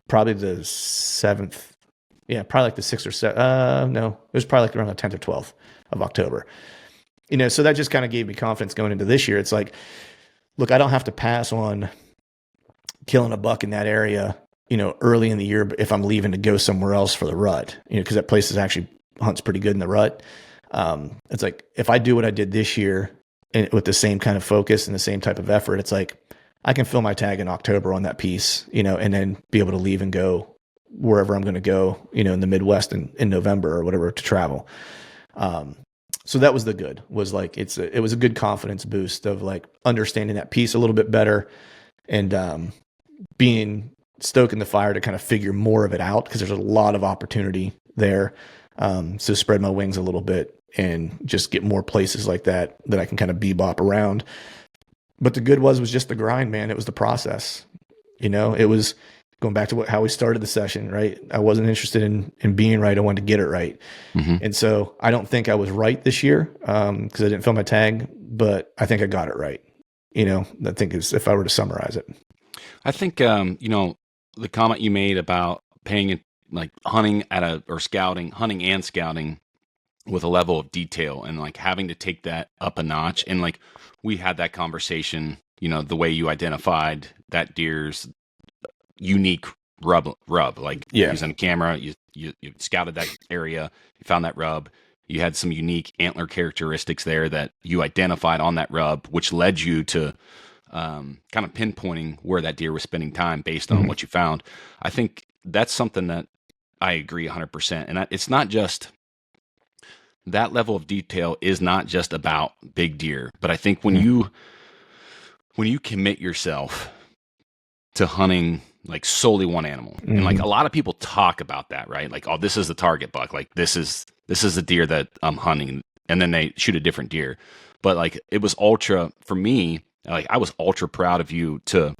probably the 7th. Yeah, probably like the 6th or 7th. No, it was probably like around the 10th or 12th of October. So that just kind of gave me confidence going into this year. It's like, look, I don't have to pass on killing a buck in that area, early in the year if I'm leaving to go somewhere else for the rut, because that place is actually hunts pretty good in the rut. It's like, if I do what I did this year and with the same kind of focus and the same type of effort, it's like I can fill my tag in October on that piece, and then be able to leave and go wherever I'm going to go, in the Midwest in November or whatever to travel. So that was the good, was like, it was a good confidence boost of like understanding that piece a little bit better and, stoking the fire to kind of figure more of it out, because there's a lot of opportunity there. So spread my wings a little bit and just get more places like that I can kind of bebop around. But the good was just the grind, man. It was the process. It was going back to how we started the session, right? I wasn't interested in being right. I wanted to get it right. Mm-hmm. And so I don't think I was right this year, because I didn't fill my tag, but I think I got it right. I think is, if I were to summarize it. I think, the comment you made about paying it, like hunting hunting and scouting with a level of detail, and like having to take that up a notch. And like, we had that conversation, the way you identified that deer's unique rub, like using a camera, you scouted that area, you found that rub, you had some unique antler characteristics there that you identified on that rub, which led you to kind of pinpointing where that deer was spending time based on what you found. I think that's something that I agree 100%. And it's not just that level of detail is not just about big deer, but I think when you commit yourself to hunting like solely one animal, and like a lot of people talk about that, right? Like, oh, this is the target buck, like this is the deer that I'm hunting, and then they shoot a different deer. But like, it was ultra for me. Like, I was ultra proud of you to,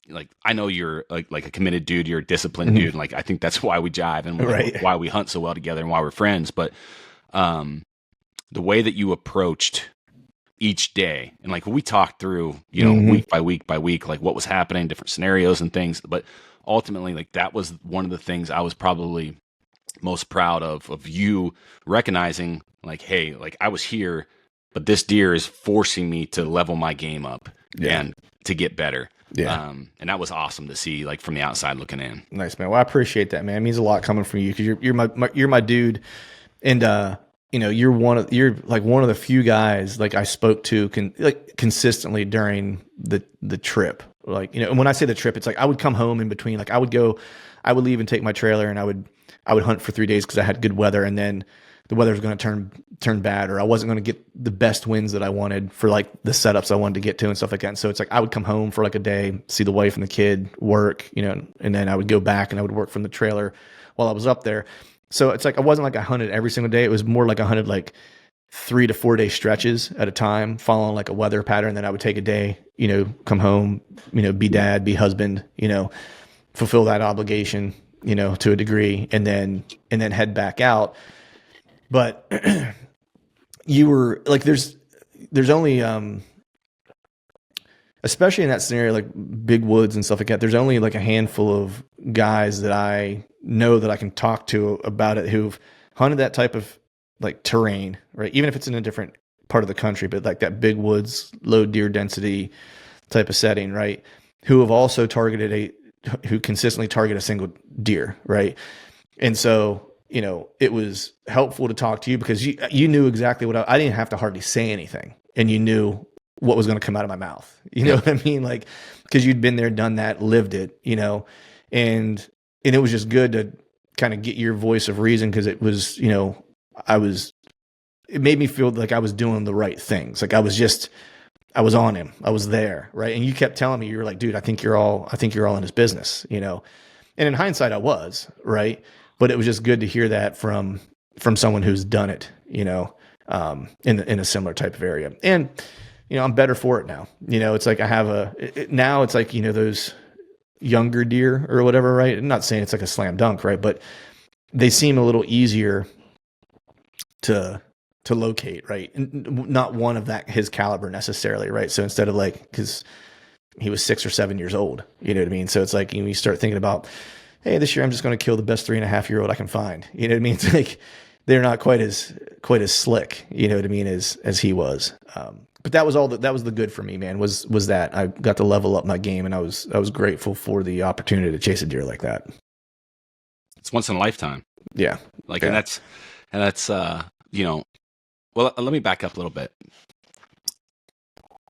like, I know you're like a committed dude, you're a disciplined dude, and like I think that's why we jive and Right. why we hunt so well together and why we're friends. But the way that you approached each day, and like we talked through, week by week, like what was happening, different scenarios and things. But ultimately, like, that was one of the things I was probably most proud of you recognizing, like, hey, like, I was here, but this deer is forcing me to level my game up and to get better. Yeah. And that was awesome to see, like, from the outside looking in. Nice, man. Well, I appreciate that, man. It means a lot coming from you, because you're my dude, and you're one of the few guys like I spoke to consistently during the trip. Like, and when I say the trip, it's like I would come home in between. Like, I would leave and take my trailer, and I would hunt for 3 days because I had good weather, and then the weather was going to turn bad, or I wasn't going to get the best wins that I wanted for like the setups I wanted to get to and stuff like that. And so it's like I would come home for like a day, see the wife and the kid, work, and then I would go back and I would work from the trailer while I was up there. So it's like I wasn't like I hunted every single day. It was more like I hunted like 3 to 4 day stretches at a time, following like a weather pattern. Then I would take a day, come home, be dad, be husband, fulfill that obligation, to a degree, and then head back out. But you were like, there's only, especially in that scenario, like big woods and stuff like that, there's only like a handful of guys that I know that I can talk to about it who've hunted that type of like terrain, right? Even if it's in a different part of the country, but like that big woods, low deer density type of setting, right? Who have also who consistently target a single deer, right? And so, it was helpful to talk to you because you knew exactly what I didn't have to hardly say anything, and you knew what was going to come out of my mouth. You know what I mean? Like, because you'd been there, done that, lived it, and it was just good to kind of get your voice of reason, because it was, it made me feel like I was doing the right things. Like I was on him. I was there. Right. And you kept telling me, you were like, dude, I think you're all in his business, and in hindsight I was, right. But it was just good to hear that from someone who's done it, in a similar type of area. And, I'm better for it now. It's like I have now it's like, those younger deer or whatever, right? I'm not saying it's like a slam dunk, right? But they seem a little easier to locate, right? And not one of his caliber necessarily, right? So instead of like, because he was 6 or 7 years old, you know what I mean? So it's like, you start thinking about, hey, this year I'm just going to kill the best 3.5-year-old I can find. You know what I mean? It's like they're not quite as slick, you know what I mean, as he was. But that was the good for me, man, was that I got to level up my game, and I was grateful for the opportunity to chase a deer like that. It's once in a lifetime. Yeah. Like, yeah. and that's well, let me back up a little bit.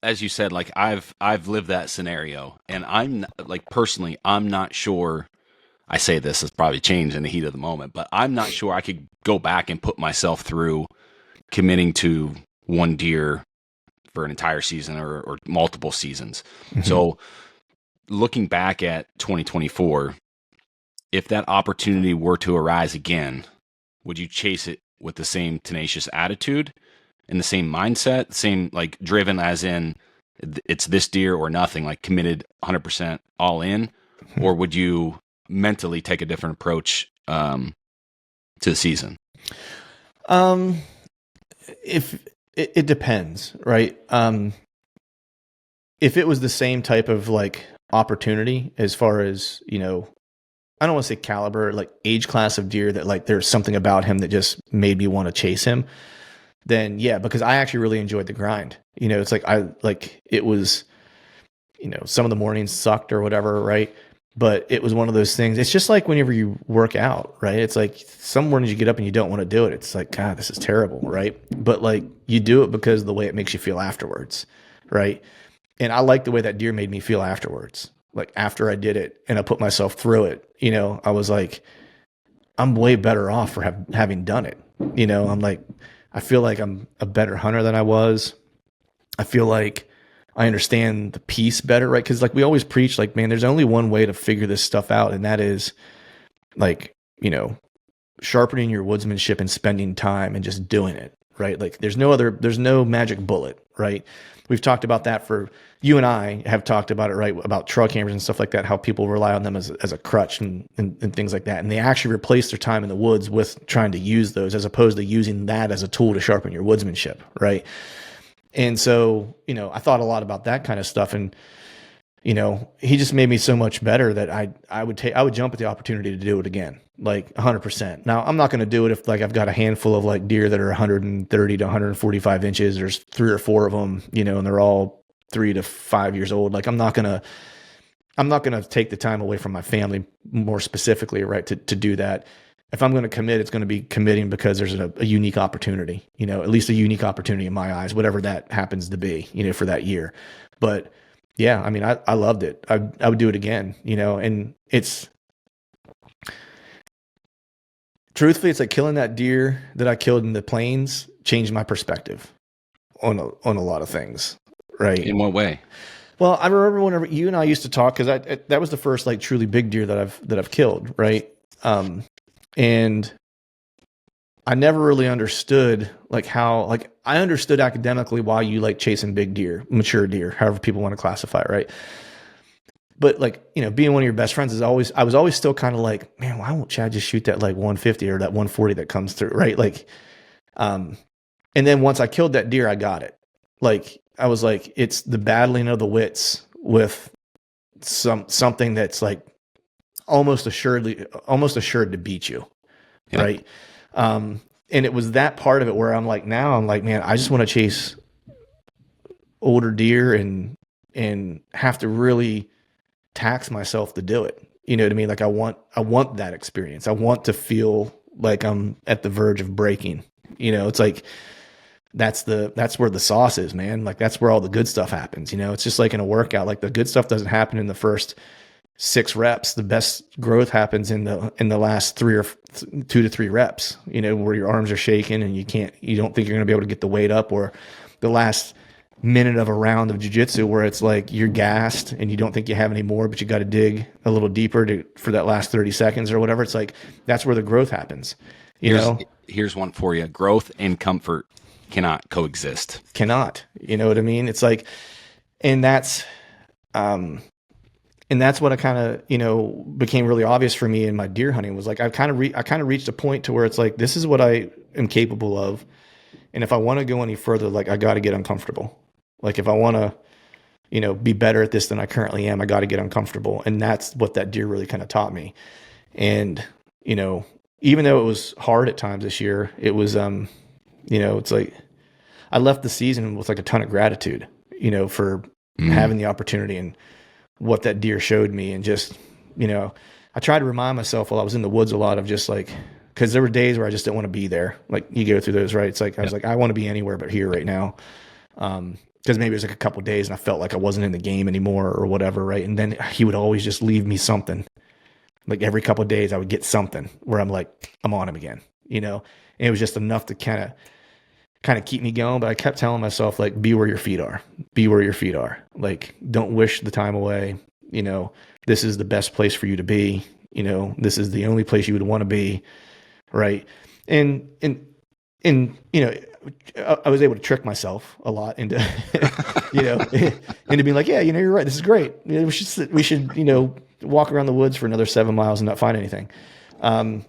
As you said, like I've lived that scenario, and I'm like, personally, I'm not sure. I say this has probably changed in the heat of the moment, but I'm not sure I could go back and put myself through committing to one deer for an entire season or multiple seasons. Mm-hmm. So looking back at 2024, if that opportunity were to arise again, would you chase it with the same tenacious attitude and the same mindset, same like driven as in it's this deer or nothing, like committed 100% all in, or would you mentally take a different approach to the season? If it depends, right? If it was the same type of like opportunity, as far as, I don't want to say caliber, like age class of deer, that like there's something about him that just made me want to chase him, then yeah, because I actually really enjoyed the grind. It's like it was, some of the mornings sucked or whatever, right? But it was one of those things. It's just like whenever you work out, right? It's like some mornings you get up and you don't want to do it. It's like, God, this is terrible, right? But like you do it because of the way it makes you feel afterwards, right? And I like the way that deer made me feel afterwards. Like after I did it and I put myself through it, I was like, I'm way better off for having done it. I'm like, I feel like I'm a better hunter than I was. I feel like I understand the piece better, right? Because like we always preach, like, man, there's only one way to figure this stuff out, and that is like, sharpening your woodsmanship and spending time and just doing it, right? Like there's no magic bullet, right? We've talked about that you and I have talked about it, right? About trail cameras and stuff like that, how people rely on them as a crutch and things like that. And they actually replace their time in the woods with trying to use those as opposed to using that as a tool to sharpen your woodsmanship, right? And so, I thought a lot about that kind of stuff. And, he just made me so much better that I would jump at the opportunity to do it again, like 100%. Now, I'm not going to do it if like I've got a handful of like deer that are 130 to 145 inches. There's 3 or 4 of them, and they're all 3 to 5 years old. Like I'm not going to take the time away from my family more specifically, right, to do that. If I'm going to commit, it's going to be committing because there's a unique opportunity, at least a unique opportunity in my eyes, whatever that happens to be, for that year. But yeah, I mean, I loved it. I would do it again, and truthfully, it's like killing that deer that I killed in the plains changed my perspective on a lot of things, right? In what way? Well, I remember whenever you and I used to talk, because that was the first like truly big deer that I've killed, right? And I never really understood like how, like I understood academically why you like chasing big deer, mature deer, however people want to classify it, right? But like, being one of your best friends I was always still kind of like, man, why won't Chad just shoot that like 150 or that 140 that comes through, right? Like, and then once I killed that deer, I got it. Like, I was like, it's the battling of the wits with something that's like almost assured to beat you. Yeah. Right. And it was that part of it where I'm like, man, I just want to chase older deer and have to really tax myself to do it. You know what I mean? Like I want that experience. I want to feel like I'm at the verge of breaking, it's like, that's where the sauce is, man. Like that's where all the good stuff happens. It's just like in a workout, like the good stuff doesn't happen in the first 6 reps. The best growth happens in the last 2 to 3 reps, where your arms are shaking and you don't think you're going to be able to get the weight up, or the last minute of a round of jiu-jitsu where it's like you're gassed and you don't think you have any more, but you got to dig a little deeper for that last 30 seconds or whatever. It's like, that's where the growth happens. Here's one for you. Growth and comfort cannot coexist. Cannot, you know what I mean? It's like, and that's what I kind of, became really obvious for me in my deer hunting was like, I kind of reached a point to where it's like, this is what I am capable of. And if I want to go any further, like I got to get uncomfortable. Like if I want to, be better at this than I currently am, I got to get uncomfortable. And that's what that deer really kind of taught me. And, even though it was hard at times this year, it was, it's like I left the season with like a ton of gratitude, for having the opportunity and what that deer showed me. And just, I tried to remind myself while I was in the woods a lot of just like, because there were days where I just didn't want to be there. Like you go through those, right? It's like, I was like, I want to be anywhere but here right now. Because maybe it was like a couple of days and I felt like I wasn't in the game anymore or whatever, right? And then he would always just leave me something. Like every couple of days I would get something where I'm like, I'm on him again, and it was just enough to kind of keep me going. But I kept telling myself, like, be where your feet are. Be where your feet are. Like, don't wish the time away. This is the best place for you to be. This is the only place you would want to be. Right. And I was able to trick myself a lot into, into being like, yeah, you're right. This is great. We should, walk around the woods for another 7 miles and not find anything. But,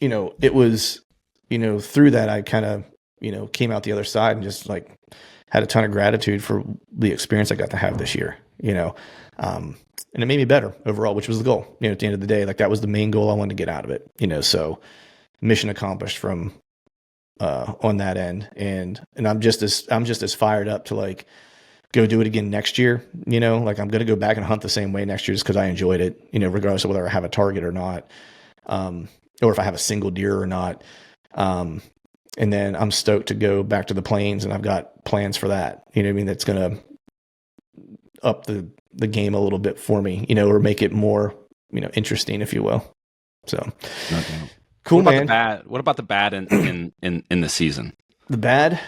it was, through that, I kind of, came out the other side and just like had a ton of gratitude for the experience I got to have this year, and it made me better overall, which was the goal, at the end of the day. Like that was the main goal I wanted to get out of it, so mission accomplished from, on that end. And I'm just as fired up to like go do it again next year. Like I'm going to go back and hunt the same way next year just because I enjoyed it, regardless of whether I have a target or not, or if I have a single deer or not. And then I'm stoked to go back to the plains, and I've got plans for that. That's going to up the game a little bit for me, or make it more, interesting, if you will. So, okay. Cool, What about man. the bad? What about the bad in the season? The bad.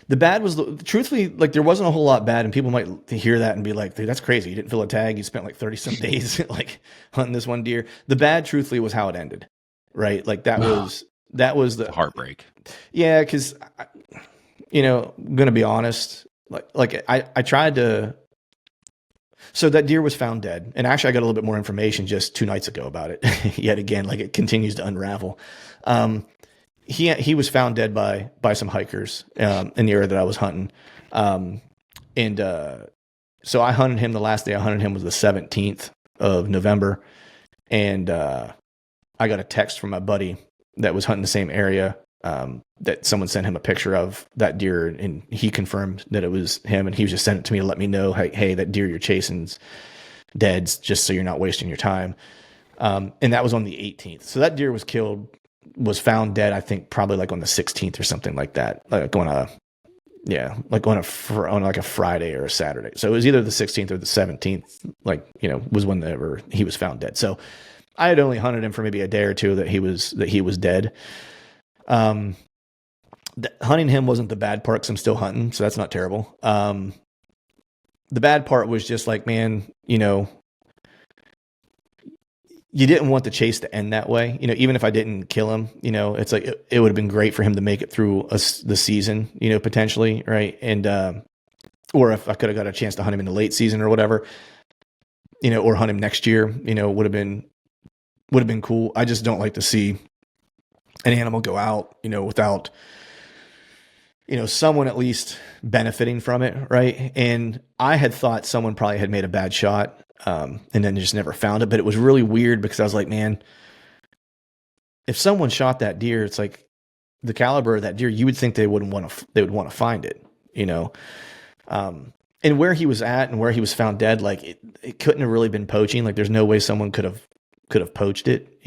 The bad was, truthfully, like there wasn't a whole lot bad, and people might hear that and be like, "Dude, that's crazy. You didn't fill a tag. You spent like 30 some days like hunting this one deer." The bad, truthfully, was how it ended. Right? Like that was the Heartbreak. yeah. Because I'm gonna be honest. Like I tried to. So that deer was found dead, and actually I got a little bit more information just 2 nights ago about it. Yet again, like it continues to unravel. He was found dead by some hikers in the area that I was hunting, and so I hunted him. The last day I hunted him was the 17th of November, and I got a text from my buddy that was hunting the same area, that someone sent him a picture of that deer, and he confirmed that it was him, and he was just sent it to me to let me know, hey, that deer you're chasing's dead, just so you're not wasting your time. And that was on the 18th. So that deer was found dead, I think probably like on the 16th or something like that, like on a Friday or a Saturday. So it was either the 16th or the 17th, was whenever he was found dead. So I had only hunted him for maybe a day or two that he was dead. Hunting him wasn't the bad part, because I'm still hunting, so that's not terrible. The bad part was just like, man, you didn't want the chase to end that way. Even if I didn't kill him, it's like it would have been great for him to make it through the season, potentially, right? And or if I could have got a chance to hunt him in the late season or whatever, or hunt him next year, would have been cool. I just don't like to see an animal go out, without someone at least benefiting from it, right? And I had thought someone probably had made a bad shot, and then just never found it. But it was really weird, because I was like, man, if someone shot that deer, it's like the caliber of that deer, you would think they would want to find it, and where he was at and where he was found dead, like it couldn't have really been poaching. Like there's no way someone could have poached it,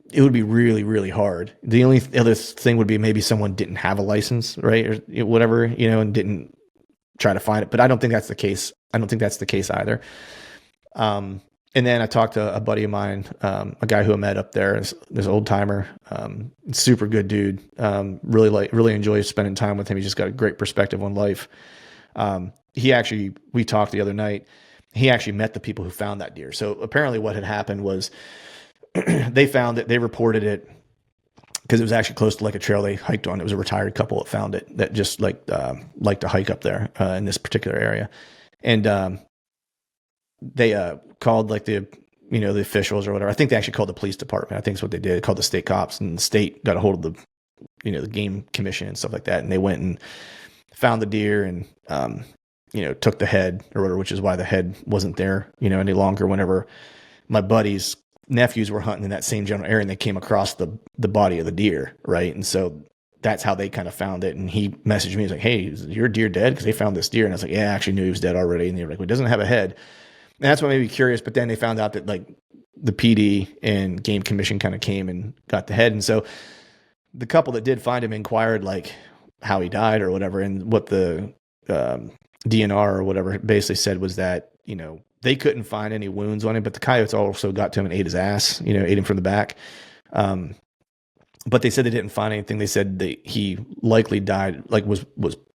it would be really, really hard. The only other thing would be maybe someone didn't have a license, right? Or whatever, and didn't try to find it. But I don't think that's the case. I don't think that's the case either. And then I talked to a buddy of mine, a guy who I met up there, this old timer, super good dude. Really enjoy spending time with him. He's just got a great perspective on life. We talked the other night. He actually met the people who found that deer. So apparently what had happened was, they reported it because it was actually close to like a trail they hiked on. It was a retired couple that found it, that just liked to hike up there in this particular area. And they called like the officials or whatever. I think they actually called the police department. I think that's what they did. They called the state cops, and the state got a hold of the game commission and stuff like that. And they went and found the deer and, took the head or whatever, which is why the head wasn't there, any longer whenever my buddies' nephews were hunting in that same general area, and they came across the body of the deer, right? And so that's how they kind of found it. And he messaged me, he's like, "Hey, is your deer dead?" Because they found this deer, and I was like, "Yeah, I actually knew he was dead already." And they were like, "Well, it doesn't have a head." And that's what made me curious. But then they found out that like the PD and Game Commission kind of came and got the head, and so the couple that did find him inquired like how he died or whatever, and what the DNR or whatever basically said was that they couldn't find any wounds on him, but the coyotes also got to him and ate his ass, ate him from the back. But they said they didn't find anything. They said he likely died, like was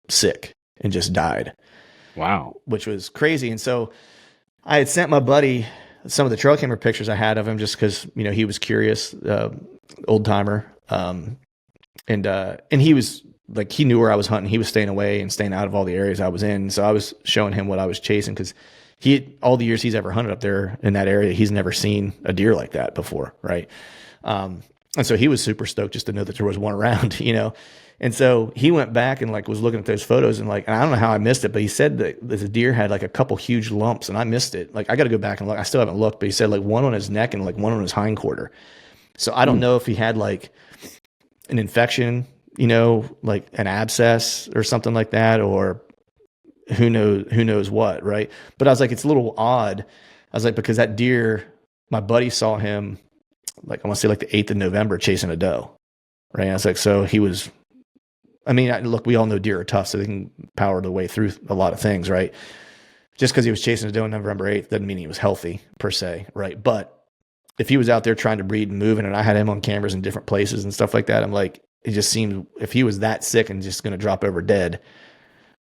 sick and just died. Wow. Which was crazy. And so I had sent my buddy some of the trail camera pictures I had of him, just because, he was curious, old timer. And he was like, he knew where I was hunting. He was staying away and staying out of all the areas I was in. So I was showing him what I was chasing, because all the years he's ever hunted up there in that area, he's never seen a deer like that before. Right. And so he was super stoked just to know that there was one around, And so he went back and like was looking at those photos, and like, and I don't know how I missed it, but he said that the deer had like a couple huge lumps, and I missed it. Like I got to go back and look. I still haven't looked, but he said like one on his neck and like one on his hind quarter. So I don't know if he had like an infection, like an abscess or something like that, or who knows what, right? But I was like, it's a little odd. I was like, because that deer, my buddy saw him, like I want to say like the 8th of November chasing a doe, right? I was like, so he was, look, we all know deer are tough, so they can power their way through a lot of things, right? Just because he was chasing a doe on November 8th doesn't mean he was healthy per se, right? But if he was out there trying to breed and moving, and I had him on cameras in different places and stuff like that, I'm like, it just seemed if he was that sick and just going to drop over dead,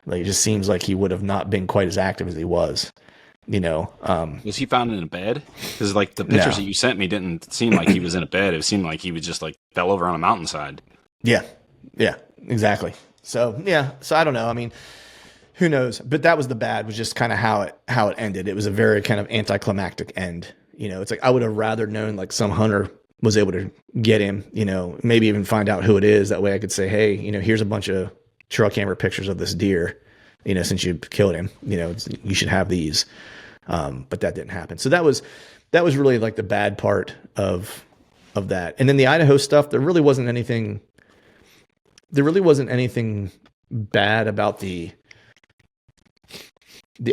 like it just seems like he would have not been quite as active as he was. Was he found in a bed? Because like the pictures No. that you sent me didn't seem like he was in a bed. It seemed like he was just like fell over on a mountainside. Yeah, exactly. So I don't know. I mean, who knows? But that was the bad. Was just kind of how it ended. It was a very kind of anticlimactic end. It's like I would have rather known like some hunter was able to get him. Maybe even find out who it is. That way I could say, hey, here's a bunch of trail camera pictures of this deer. Since you killed him, you should have these. But that didn't happen. So that was really like the bad part of that. And then the Idaho stuff, there really wasn't anything bad about the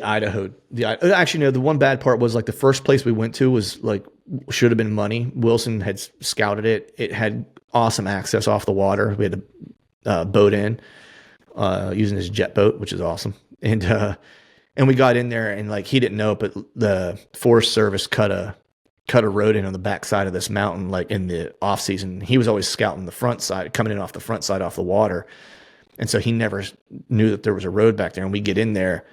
Idaho. Actually, no, the one bad part was like the first place we went to was like, should have been money. Wilson had scouted it. It had awesome access off the water. We had to boat in using his jet boat, which is awesome. And we got in there and like, he didn't know, but the Forest Service cut a road in on the backside of this mountain, like in the off season. He was always scouting the front side, coming in off the front side off the water. And so he never knew that there was a road back there. And we get in there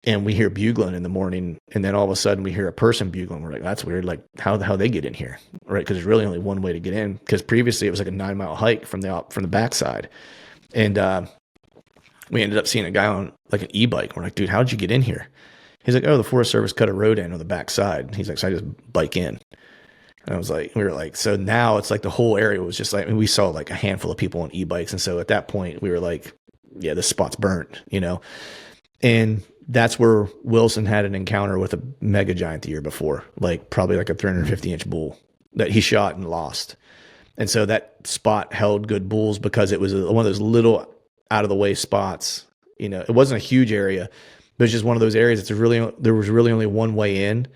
and we hear bugling in the morning. And then all of a sudden we hear a person bugling. We're like, that's weird. Like how they get in here. Right. Cause there's really only one way to get in. Cause previously it was like a 9-mile hike from the backside. And, we ended up seeing a guy on like an e-bike. We're like, dude, how'd you get in here? He's like, oh, the Forest Service cut a road in on the backside. He's like, so I just bike in. And I was like, we were like, so now it's like the whole area was just like, I mean, we saw like a handful of people on e-bikes. And so at that point we were like, yeah, this spot's burnt, and that's where Wilson had an encounter with a mega giant the year before, like probably like a 350-inch bull that he shot and lost. And so that spot held good bulls because it was one of those little out of the way spots. It wasn't a huge area, but it's just one of those areas there was really only one way in,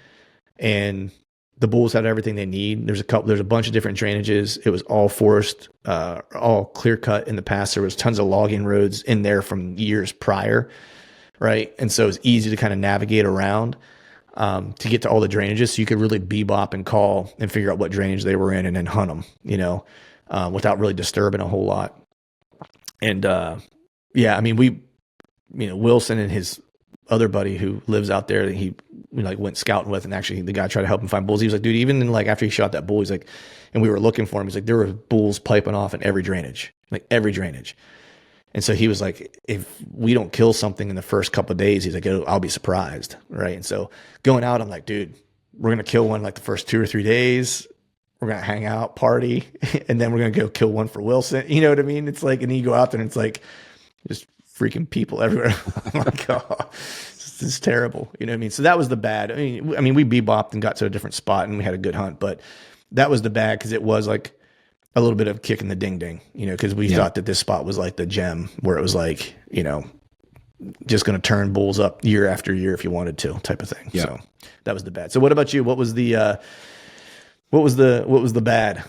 and the bulls had everything they need. There's a bunch of different drainages. It was all forest, all clear cut in the past. There was tons of logging roads in there from years prior. Right. And so it was easy to kind of navigate around, to get to all the drainages. So you could really bebop and call and figure out what drainage they were in and then hunt them, without really disturbing a whole lot. And, I mean, Wilson and his other buddy who lives out there that he like went scouting with, and actually the guy tried to help him find bulls. He was like, dude, even in, like after he shot that bull, he's like, and we were looking for him. He's like, there were bulls piping off in every drainage. And so he was like, if we don't kill something in the first couple of days, he's like, I'll be surprised. Right. And so going out, I'm like, dude, we're going to kill one like the first 2 or 3 days. We're going to hang out, party, and then we're going to go kill one for Wilson. You know what I mean? It's like, and you go out there and it's like just freaking people everywhere. I'm like, oh, this is terrible. You know what I mean? So that was the bad. I mean, we bebopped and got to a different spot and we had a good hunt, but that was the bad because it was like a little bit of kick in the ding ding, because we thought that this spot was like the gem where it was like, just going to turn bulls up year after year if you wanted to, type of thing. Yeah. So that was the bad. So what about you? What was the bad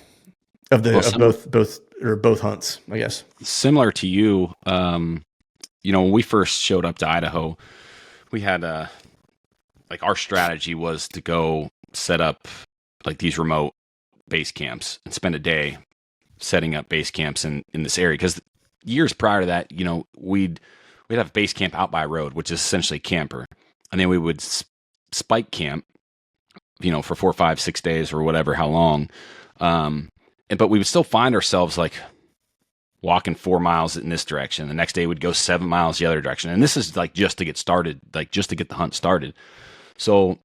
of both hunts, I guess? Similar to you, when we first showed up to Idaho, we had like our strategy was to go set up like these remote base camps and spend a day setting up base camps in this area. Because years prior to that, we'd have a base camp out by a road, which is essentially camper, and then we would spike camp, for 4, 5, 6 days or whatever, how long. But we would still find ourselves like walking 4 miles in this direction. The next day we'd go 7 miles the other direction. And this is like just to get started, like just to get the hunt started. So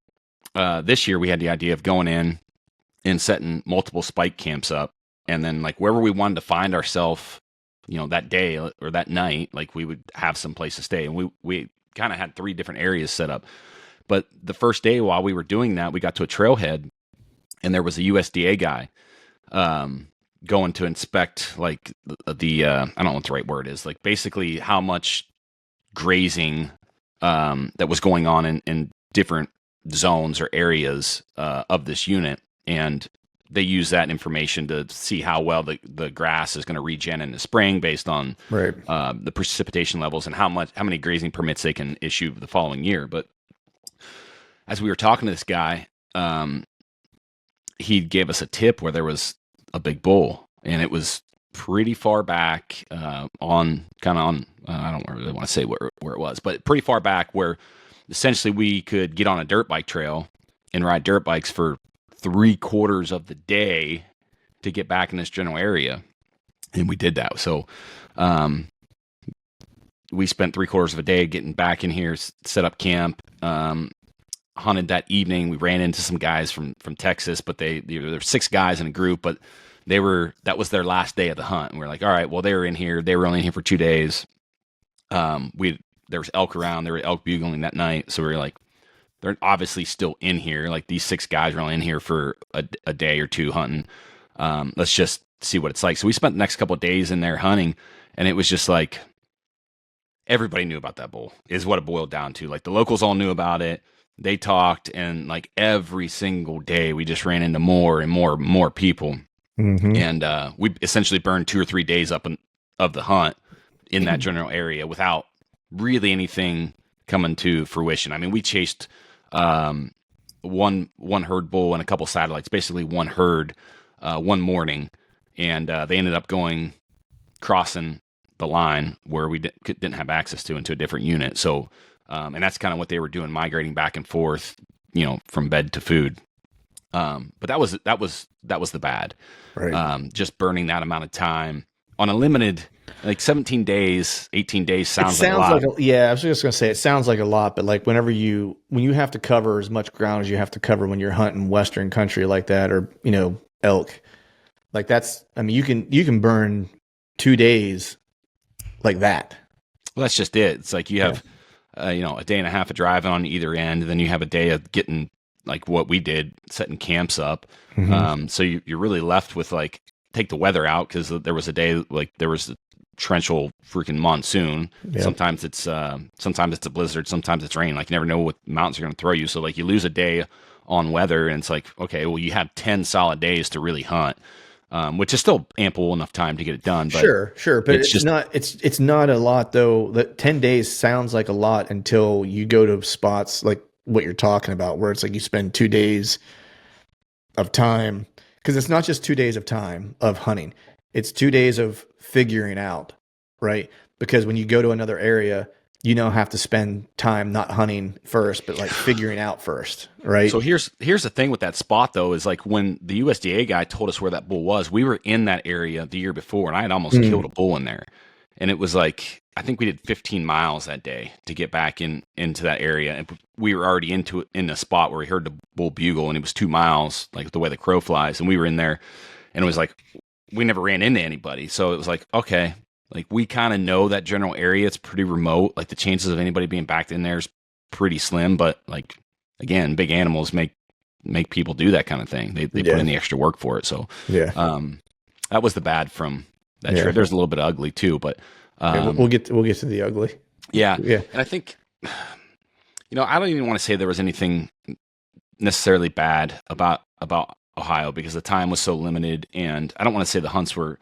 this year we had the idea of going in and setting multiple spike camps up. And then like wherever we wanted to find ourselves, that day or that night, like we would have some place to stay. And we kind of had 3 different areas set up. But the first day while we were doing that, we got to a trailhead and there was a USDA guy going to inspect like the I don't know what the right word is, like basically how much grazing that was going on in different zones or areas of this unit. And they use that information to see how well the grass is going to regen in the spring based on the precipitation levels and how many grazing permits they can issue the following year. But as we were talking to this guy, he gave us a tip where there was a big bull, and it was pretty far back on I don't really want to say where it was, but pretty far back where essentially we could get on a dirt bike trail and ride dirt bikes for 3/4 of the day to get back in this general area. And we did that. So we spent 3/4 of a day getting back in here, set up camp, hunted that evening. We ran into some guys from Texas, but there were 6 guys in a group, but that was their last day of the hunt. And we're like, all right, well, they were only in here for 2 days. There was elk around, there were elk bugling that night. So we were like, they're obviously still in here. Like, these 6 guys are only in here for a day or 2 hunting. Let's just see what it's like. So we spent the next couple of days in there hunting, and it was just like, everybody knew about that bull is what it boiled down to. Like, the locals all knew about it. They talked, and like every single day we just ran into more and more people. Mm-hmm. And we essentially burned 2 or 3 days of the hunt in that general area without really anything coming to fruition. I mean, we chased one herd bull and a couple satellites, basically one herd, one morning, and they ended up crossing the line where we didn't have access to into a different unit. So, and that's kind of what they were doing, migrating back and forth, from bed to food. But that was the bad, Right. just burning that amount of time on a limited, like 17 days, 18 days sounds like a lot. Yeah, I was just going to say, it sounds like a lot, but like when you have to cover as much ground as you have to cover when you're hunting Western country like that, or, elk, like you can burn 2 days like that. Well, that's just it. It's like you have, a day and a half of driving on either end, and then you have a day of getting, like what we did, setting camps up. Mm-hmm. So you're really left with, like, take the weather out, because there was a day, like, there was a torrential freaking monsoon. Yeah. Sometimes it's a blizzard, sometimes it's rain. Like, you never know what mountains are going to throw you. So, like, you lose a day on weather, and it's like, okay, well, you have 10 solid days to really hunt. Which is still ample enough time to get it done. But sure. But it's not a lot, though. That 10 days sounds like a lot until you go to spots like what you're talking about, where it's like you spend 2 days of time, because it's not just 2 days of time of hunting. It's 2 days of figuring out, right? Because when you go to another area, have to spend time not hunting first, but like figuring out first, right? So here's the thing with that spot, though, is like when the USDA guy told us where that bull was, we were in that area the year before, and I had almost killed a bull in there. And it was like, I think we did 15 miles that day to get back into that area. And we were already in a spot where we heard the bull bugle, and it was 2 miles, like the way the crow flies. And we were in there, and it was like, we never ran into anybody. So it was like, okay, like, we kind of know that general area. It's pretty remote. Like, the chances of anybody being backed in there is pretty slim. But, like, again, big animals make people do that kind of thing. They put in the extra work for it. So that was the bad from that trip. There's a little bit of ugly too, but we'll get to the ugly. Yeah. And I think, I don't even want to say there was anything necessarily bad about Ohio, because the time was so limited, and I don't want to say the hunts were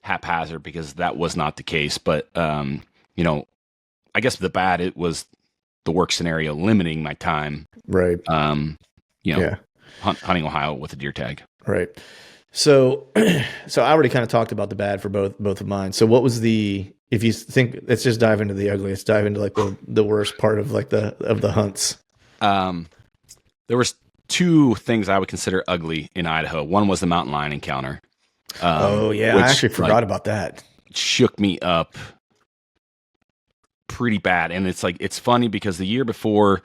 haphazard, because that was not the case. But I guess the bad, it was the work scenario limiting my time. Right. Hunting Ohio with a deer tag. Right. So I already kind of talked about the bad for both of mine. So what was if you think, let's just dive into the ugly. Let's dive into like the worst part of like the hunts. There was 2 things I would consider ugly in Idaho. One was the mountain lion encounter. I actually forgot about that. Shook me up pretty bad. And it's like, it's funny because the year before,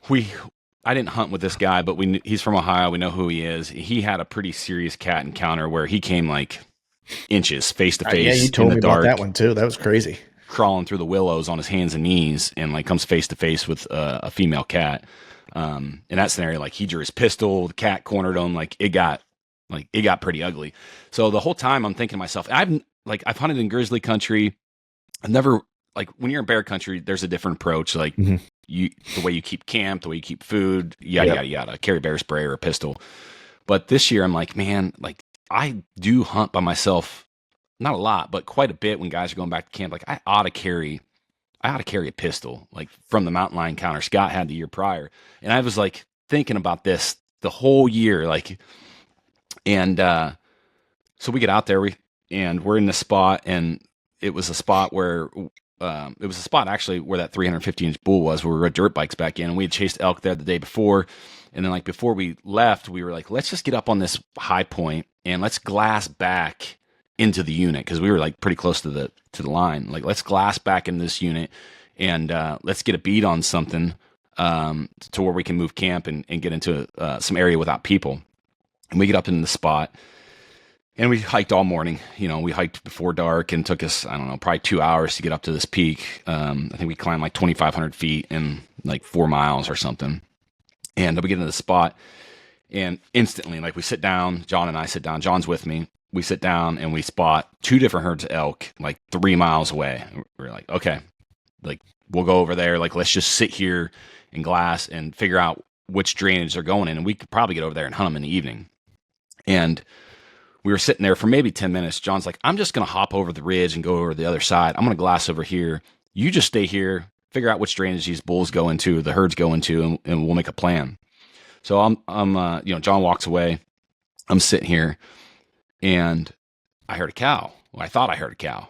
I didn't hunt with this guy, but he's from Ohio. We know who he is. He had a pretty serious cat encounter where he came like inches face to face. Yeah, you told me about that one too. That was crazy. Crawling through the willows on his hands and knees, and like comes face to face with a female cat. In that scenario, like, he drew his pistol, the cat cornered him. Like, it got pretty ugly. So the whole time I'm thinking to myself, I've hunted in grizzly country. I've never, like, when you're in bear country, there's a different approach. Like, the way you keep camp, the way you keep food, yada, yada, carry bear spray or a pistol. But this year I'm like, man, like, I do hunt by myself, not a lot, but quite a bit when guys are going back to camp. Like, I ought to carry a pistol, like, from the mountain lion encounter Scott had the year prior. And I was like thinking about this the whole year. Like, and so we get out there, and we're in the spot, and it was a spot where it was a spot actually where that 350-inch bull was, where we rode dirt bikes back in, and we had chased elk there the day before. And then like before we left, we were like, let's just get up on this high point and let's glass back into the unit, because we were like pretty close to the line. Like, let's glass back in this unit and let's get a beat on something to where we can move camp and get into some area without people. And we get up in the spot. And we hiked all morning. You know, we hiked before dark, and took us, I don't know, probably 2 hours to get up to this peak. I think we climbed like 2,500 feet in like 4 miles or something. And we get into the spot, and instantly, like, we sit down. John and I sit down. John's with me. We sit down and we spot 2 different herds of elk like 3 miles away. We're like, okay, like, we'll go over there. Like, let's just sit here and glass and figure out which drainage they're going in, and we could probably get over there and hunt them in the evening. And we were sitting there for maybe 10 minutes. John's like, I'm just going to hop over the ridge and go over the other side. I'm going to glass over here. You just stay here, figure out which drainage these bulls go into, the herds go into, and we'll make a plan. So John walks away. I'm sitting here, and I heard a cow. Well, I thought I heard a cow,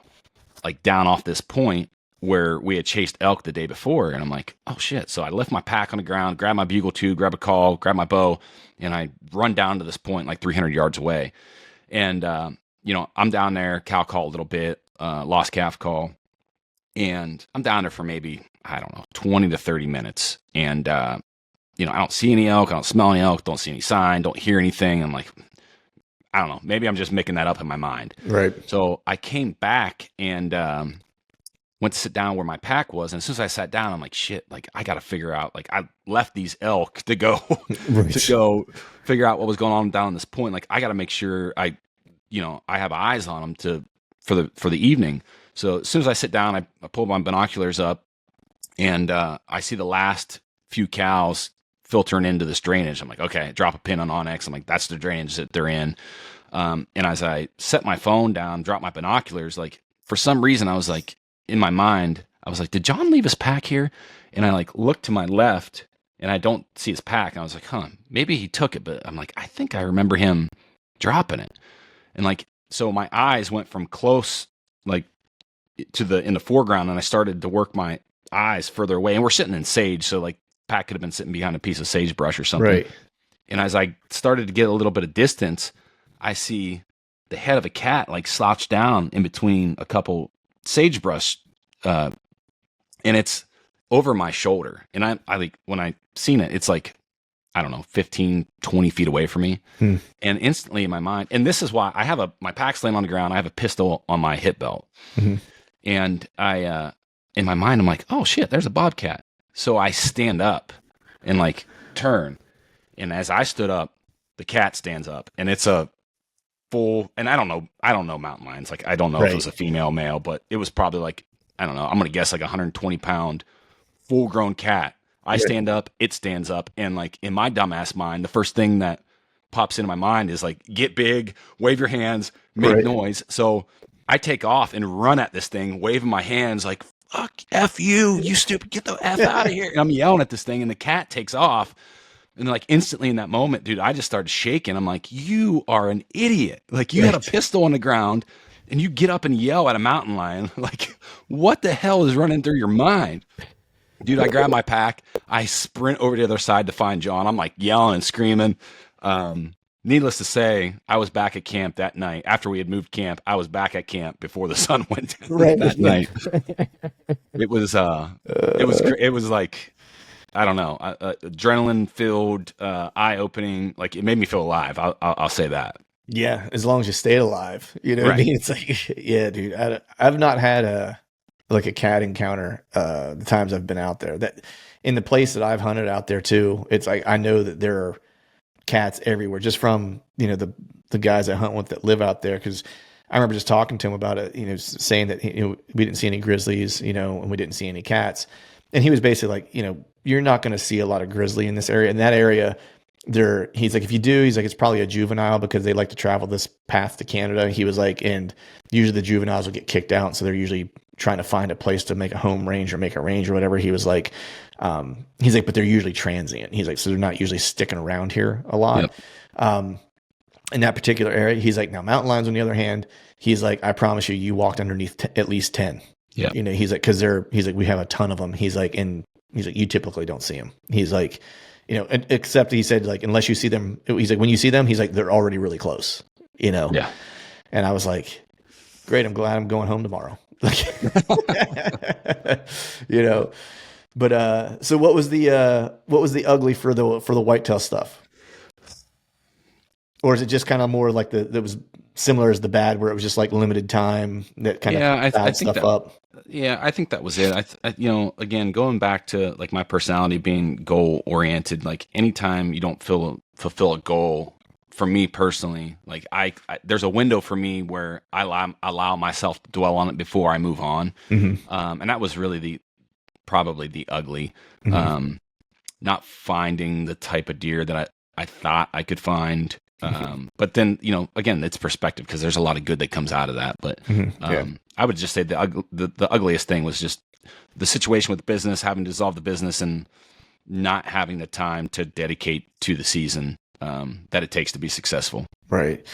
like down off this point where we had chased elk the day before. And I'm like, oh shit. So I lift my pack on the ground, grab my bugle tube, grab a call, grab my bow, and I run down to this point like 300 yards away. And, I'm down there, cow call a little bit, lost calf call. And I'm down there for maybe, I don't know, 20 to 30 minutes. And, I don't see any elk. I don't smell any elk. Don't see any sign. Don't hear anything. I'm like, I don't know. Maybe I'm just making that up in my mind. Right. So I came back and went to sit down where my pack was. And as soon as I sat down, I'm like, shit, like, I got to figure out, like, I left these elk to go, to go figure out what was going on down this point. Like, I got to make sure I have eyes on them for the evening. So as soon as I sit down, I pull my binoculars up, and I see the last few cows filtering into this drainage. I'm like, okay, drop a pin on Onyx. I'm like, that's the drainage that they're in. And as I set my phone down, drop my binoculars, like, for some reason, I was like, in my mind, I was like, did John leave his pack here? And I like looked to my left, and I don't see his pack. And I was like, maybe he took it. But I'm like, I think I remember him dropping it. And like, so my eyes went from close, like, in the foreground, and I started to work my eyes further away. And we're sitting in sage, so like, pack could have been sitting behind a piece of sagebrush or something. Right. And as I started to get a little bit of distance, I see the head of a cat like slouched down in between a couple sagebrush, and it's over my shoulder. And I like, when I seen it, it's like, I don't know, 15, 20 feet away from me. And instantly in my mind, and this is why I have my pack's laying on the ground. I have a pistol on my hip belt. And I, in my mind, I'm like, oh shit, there's a bobcat. So I stand up and like turn. And as I stood up, the cat stands up, and it's a full, and I don't know mountain lions. Like, I don't know if it was a female, male, but it was probably like, I don't know, I'm going to guess like 120-pound full grown cat. I stand up, it stands up. And like, in my dumbass mind, the first thing that pops into my mind is like, get big, wave your hands, make noise. So I take off and run at this thing, waving my hands like, fuck, F you stupid, get the F out of here. And I'm yelling at this thing, and the cat takes off. And like, instantly in that moment, dude, I just started shaking. I'm like, you are an idiot. Like, you had a pistol on the ground, and you get up and yell at a mountain lion. Like, what the hell is running through your mind? Dude, I grab my pack. I sprint over to the other side to find John. I'm like yelling and screaming. Needless to say, I was back at camp that night. After we had moved camp, I was back at camp before the sun went down that night. It was like, I don't know, adrenaline filled, eye opening. Like, it made me feel alive. I'll say that. Yeah, as long as you stayed alive, you know what I mean? It's like, yeah, dude, I've not had a cat encounter the times I've been out there. That in the place that I've hunted out there too, it's like, I know that there are cats everywhere, just from, the guys I hunt with that live out there. Cause I remember just talking to him about it, saying that, we didn't see any grizzlies, and we didn't see any cats. And he was basically like, you're not going to see a lot of grizzly in this area. In that area, he's like, if you do, he's like, it's probably a juvenile, because they like to travel this path to Canada. He was like, and usually the juveniles will get kicked out. So they're usually trying to find a place to make a home range or make a range or whatever, he was like, but they're usually transient. He's like, so they're not usually sticking around here a lot. Yep. In that particular area, he's like, now mountain lions, on the other hand, he's like, I promise you, you walked underneath at least 10. Yeah. You know, he's like, he's like, we have a ton of them. He's like, you typically don't see them. He's like, you know, except he said, like, unless you see them, he's like, when you see them, he's like, they're already really close, you know? Yeah. And I was like, great. I'm glad I'm going home tomorrow. Like, you know, but, so what was the ugly for the whitetail stuff? Or is it just kind of more like that was similar as the bad, where it was just like limited time that kind of I think stuff that, up? Yeah, I think that was it. You know, again, going back to like my personality being goal oriented, like anytime you don't fulfill a goal, for me personally, like I there's a window for me where I allow myself to dwell on it before I move on. Mm-hmm. And that was really probably the ugly, Mm-hmm. not finding the type of deer that I thought I could find. But then, you know, again, it's perspective, because there's a lot of good that comes out of that. But I would just say the ugliest thing was just the situation with the business, having to dissolve the business and not having the time to dedicate to the season that it takes to be successful. Right.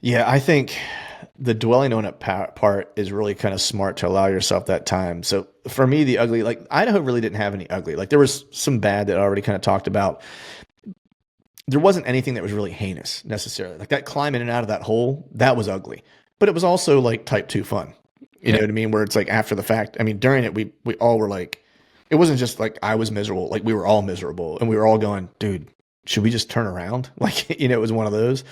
Yeah, I think the dwelling on it part is really kind of smart to allow yourself that time. So for me, the ugly, like Idaho really didn't have any ugly. Like there was some bad that I already kind of talked about. There wasn't anything that was really heinous necessarily. Like that climb in and out of that hole, that was ugly. But it was also like type 2 fun. You know what I mean? Where it's like after the fact. I mean, during it, we all were like, it wasn't just like I was miserable. Like we were all miserable, and we were all going, dude, should we just turn around? Like, you know, it was one of those.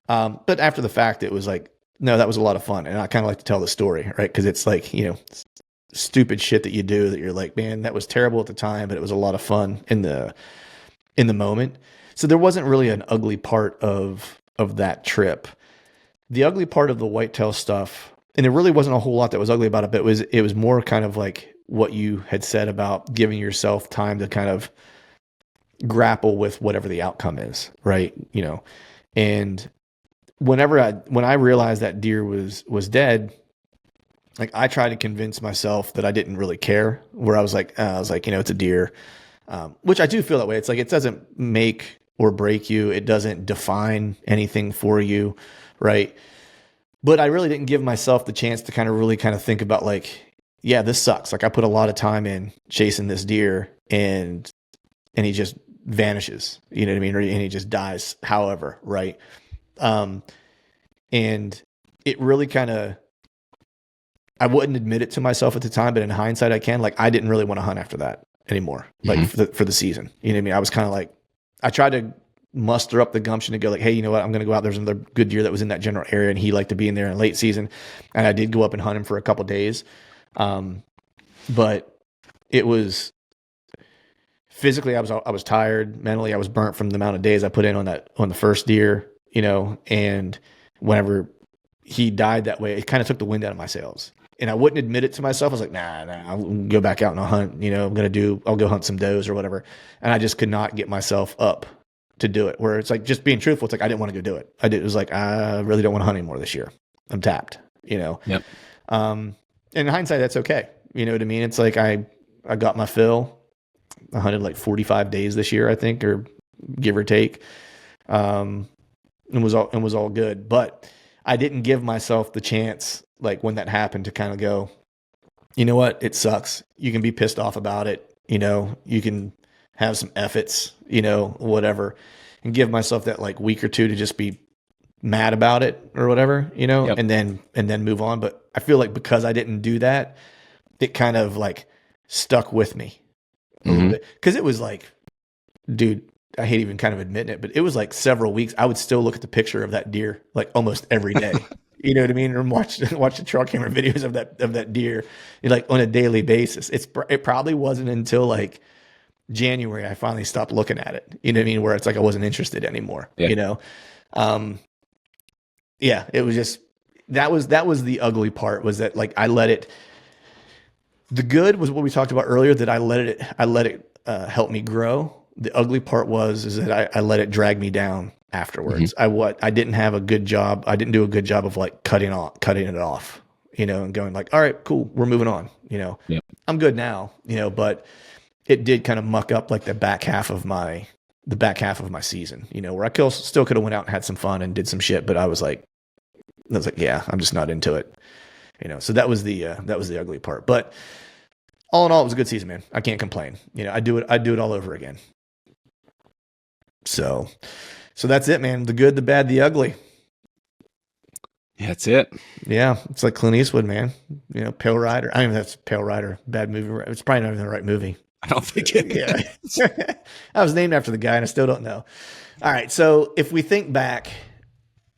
But after the fact, it was like, no, that was a lot of fun. And I kind of like to tell the story, right? Because it's like, you know, stupid shit that you do that you're like, man, that was terrible at the time, but it was a lot of fun in the moment. So there wasn't really an ugly part of that trip. The ugly part of the whitetail stuff, and there really wasn't a whole lot that was ugly about it, but it was more kind of like what you had said about giving yourself time to kind of grapple with whatever the outcome is, right? You know, and when I realized that deer was dead, like I tried to convince myself that I didn't really care. Where I was like, you know, it's a deer, which I do feel that way. It's like it doesn't make or break you. It doesn't define anything for you, right? But I really didn't give myself the chance to kind of think about like, yeah, this sucks. Like I put a lot of time in chasing this deer, and he just vanishes. You know what I mean? And he just dies. However, right? And it really kind of, I wouldn't admit it to myself at the time, but in hindsight, I can. Like I didn't really want to hunt after that anymore. Like for the season. You know what I mean? I was kind of like, I tried to muster up the gumption to go like, hey, you know what? I'm going to go out. There's another good deer that was in that general area, and he liked to be in there in late season. And I did go up and hunt him for a couple of days. But it was physically, I was tired. Mentally, I was burnt from the amount of days I put in on the first deer, you know, and whenever he died that way, it kind of took the wind out of my sails. And I wouldn't admit it to myself. I was like, nah, I'll go back out and I'll hunt, you know, I'll go hunt some does or whatever. And I just could not get myself up to do it, where it's like, just being truthful. It's like, I didn't want to go do it. It was like, I really don't want to hunt anymore this year. I'm tapped, you know? Yep. In hindsight, that's okay. You know what I mean? It's like, I got my fill. I hunted like 45 days this year, I think, or give or take. And was all good, but I didn't give myself the chance, like when that happened, to kind of go, you know what? It sucks. You can be pissed off about it. You know, you can have some efforts, you know, whatever, and give myself that like week or two to just be mad about it or whatever, you know, and then move on. But I feel like because I didn't do that, it kind of like stuck with me a little bit. Cause it was like, dude, I hate even kind of admitting it, but it was like several weeks. I would still look at the picture of that deer like almost every day. You know what I mean? Or watch the trail camera videos of that deer like on a daily basis. It probably wasn't until like January I finally stopped looking at it. You know what I mean? Where it's like I wasn't interested anymore. Yeah. You know? Yeah, it was just that was the ugly part, was that like I let it. The good was what we talked about earlier, that I let it help me grow. The ugly part is that I let it drag me down afterwards. I didn't have a good job. I didn't do a good job of like cutting it off, and going like, all right, cool, we're moving on. Yep. I'm good now, but it did kind of muck up like the back half of my season, where I still could have went out and had some fun and did some shit, but I was like, yeah, I'm just not into it. So that was the ugly part. But all in all, it was a good season, man. I can't complain. I'd do it all over again. So that's it, man. The good, the bad, the ugly. Yeah, that's it. Yeah, it's like Clint Eastwood, man. Pale Rider. I mean, that's Pale Rider. Bad movie. It's probably not even the right movie. I don't think it. Yeah. I was named after the guy, and I still don't know. All right, so if we think back,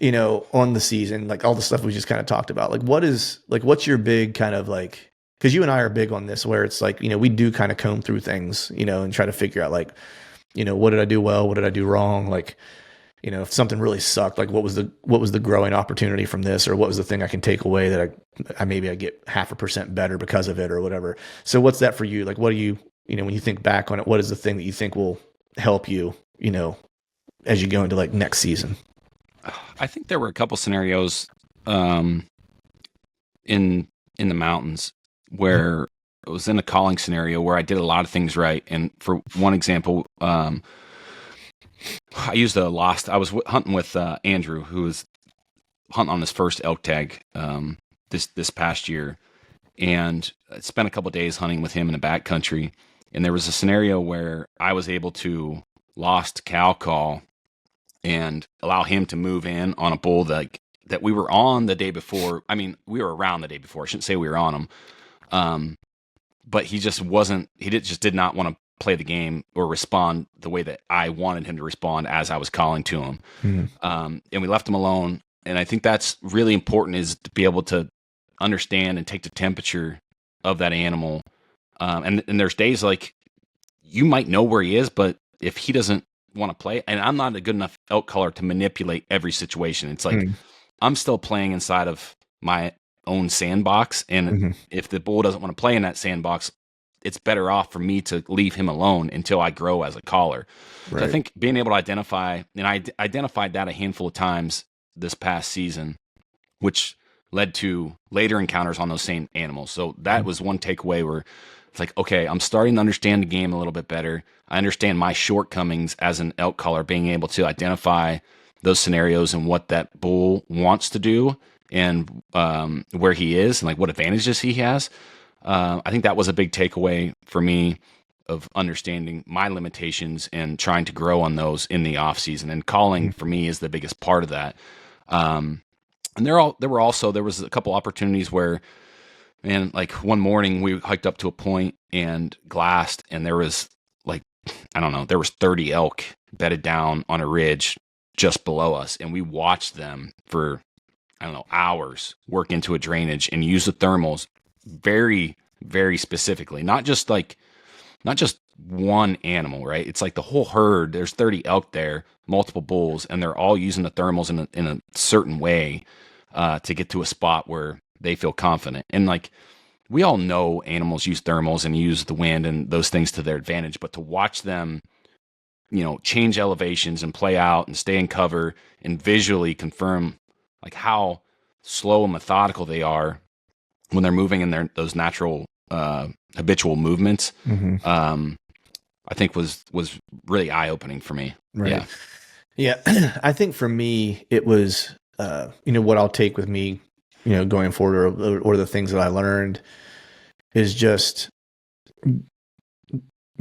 on the season, like all the stuff we just kind of talked about, like what's your big kind of like, because you and I are big on this, where it's like, we do kind of comb through things, and try to figure out like, what did I do well? What did I do wrong? Like, if something really sucked, like what was the growing opportunity from this, or what was the thing I can take away that I maybe get 0.5% better because of it or whatever. So what's that for you? Like, what do you, when you think back on it, what is the thing that you think will help you, as you go into like next season? I think there were a couple scenarios in the mountains where it was in a calling scenario where I did a lot of things right. And for one example, I used I was hunting with Andrew, who was hunting on his first elk tag this past year, and I spent a couple of days hunting with him in the backcountry. And there was a scenario where I was able to lost cow call and allow him to move in on a bull that we were on the day before. I mean, we were around the day before. I shouldn't say we were on him. But he just did not want to play the game or respond the way that I wanted him to respond as I was calling to him. Mm-hmm. And we left him alone. And I think that's really important, is to be able to understand and take the temperature of that animal. And there's days like you might know where he is, but if he doesn't want to play, and I'm not a good enough elk caller to manipulate every situation. It's like I'm still playing inside of my own sandbox, and if the bull doesn't want to play in that sandbox, it's better off for me to leave him alone until I grow as a caller. Right. So I think being able to identify, and I identified that a handful of times this past season, which led to later encounters on those same animals. So that was one takeaway where it's like, okay, I'm starting to understand the game a little bit better. I understand my shortcomings as an elk caller, being able to identify those scenarios and what that bull wants to do and where he is and like what advantages he has. I think that was a big takeaway for me, of understanding my limitations and trying to grow on those in the off season. And calling for me is the biggest part of that. And there was a couple opportunities where, man, like one morning we hiked up to a point and glassed, and there was like, I don't know, there was 30 elk bedded down on a ridge just below us. And we watched them for, I don't know, hours work into a drainage and use the thermals very, very specifically. Not just one animal, right? It's like the whole herd. There's 30 elk there, multiple bulls, and they're all using the thermals in a certain way to get to a spot where they feel confident. And like, we all know animals use thermals and use the wind and those things to their advantage, but to watch them, change elevations and play out and stay in cover and visually confirm like how slow and methodical they are when they're moving in those natural habitual movements, I think was really eye-opening for me. Right. Yeah. I think for me, it was, what I'll take with me, going forward, or the things that I learned, is just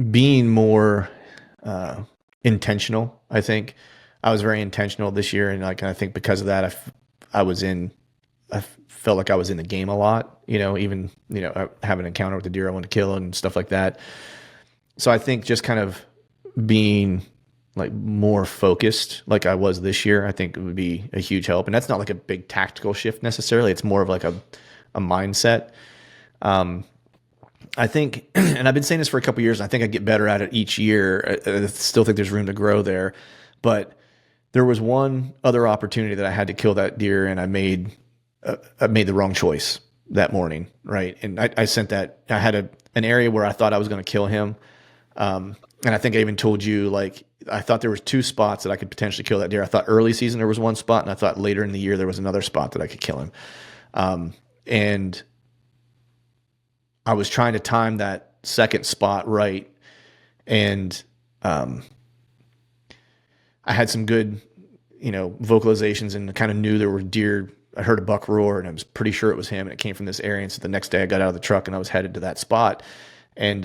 being more intentional. I think I was very intentional this year, and I think because of that, I felt like I was in the game a lot, even, I have an encounter with the deer I want to kill and stuff like that. So I think just kind of being like more focused like I was this year, I think it would be a huge help. And that's not like a big tactical shift necessarily. It's more of like a mindset. I think, and I've been saying this for a couple of years, and I think I get better at it each year. I still think there's room to grow there, but there was one other opportunity that I had to kill that deer, and I made the wrong choice that morning. Right. And I sent that, I had an area where I thought I was going to kill him. And I think I even told you, like, I thought there was 2 spots that I could potentially kill that deer. I thought early season there was one spot, and I thought later in the year there was another spot that I could kill him. and I was trying to time that second spot right. And I had some good, vocalizations, and kind of knew there were deer. I heard a buck roar, and I was pretty sure it was him, and it came from this area. And so the next day I got out of the truck and I was headed to that spot. And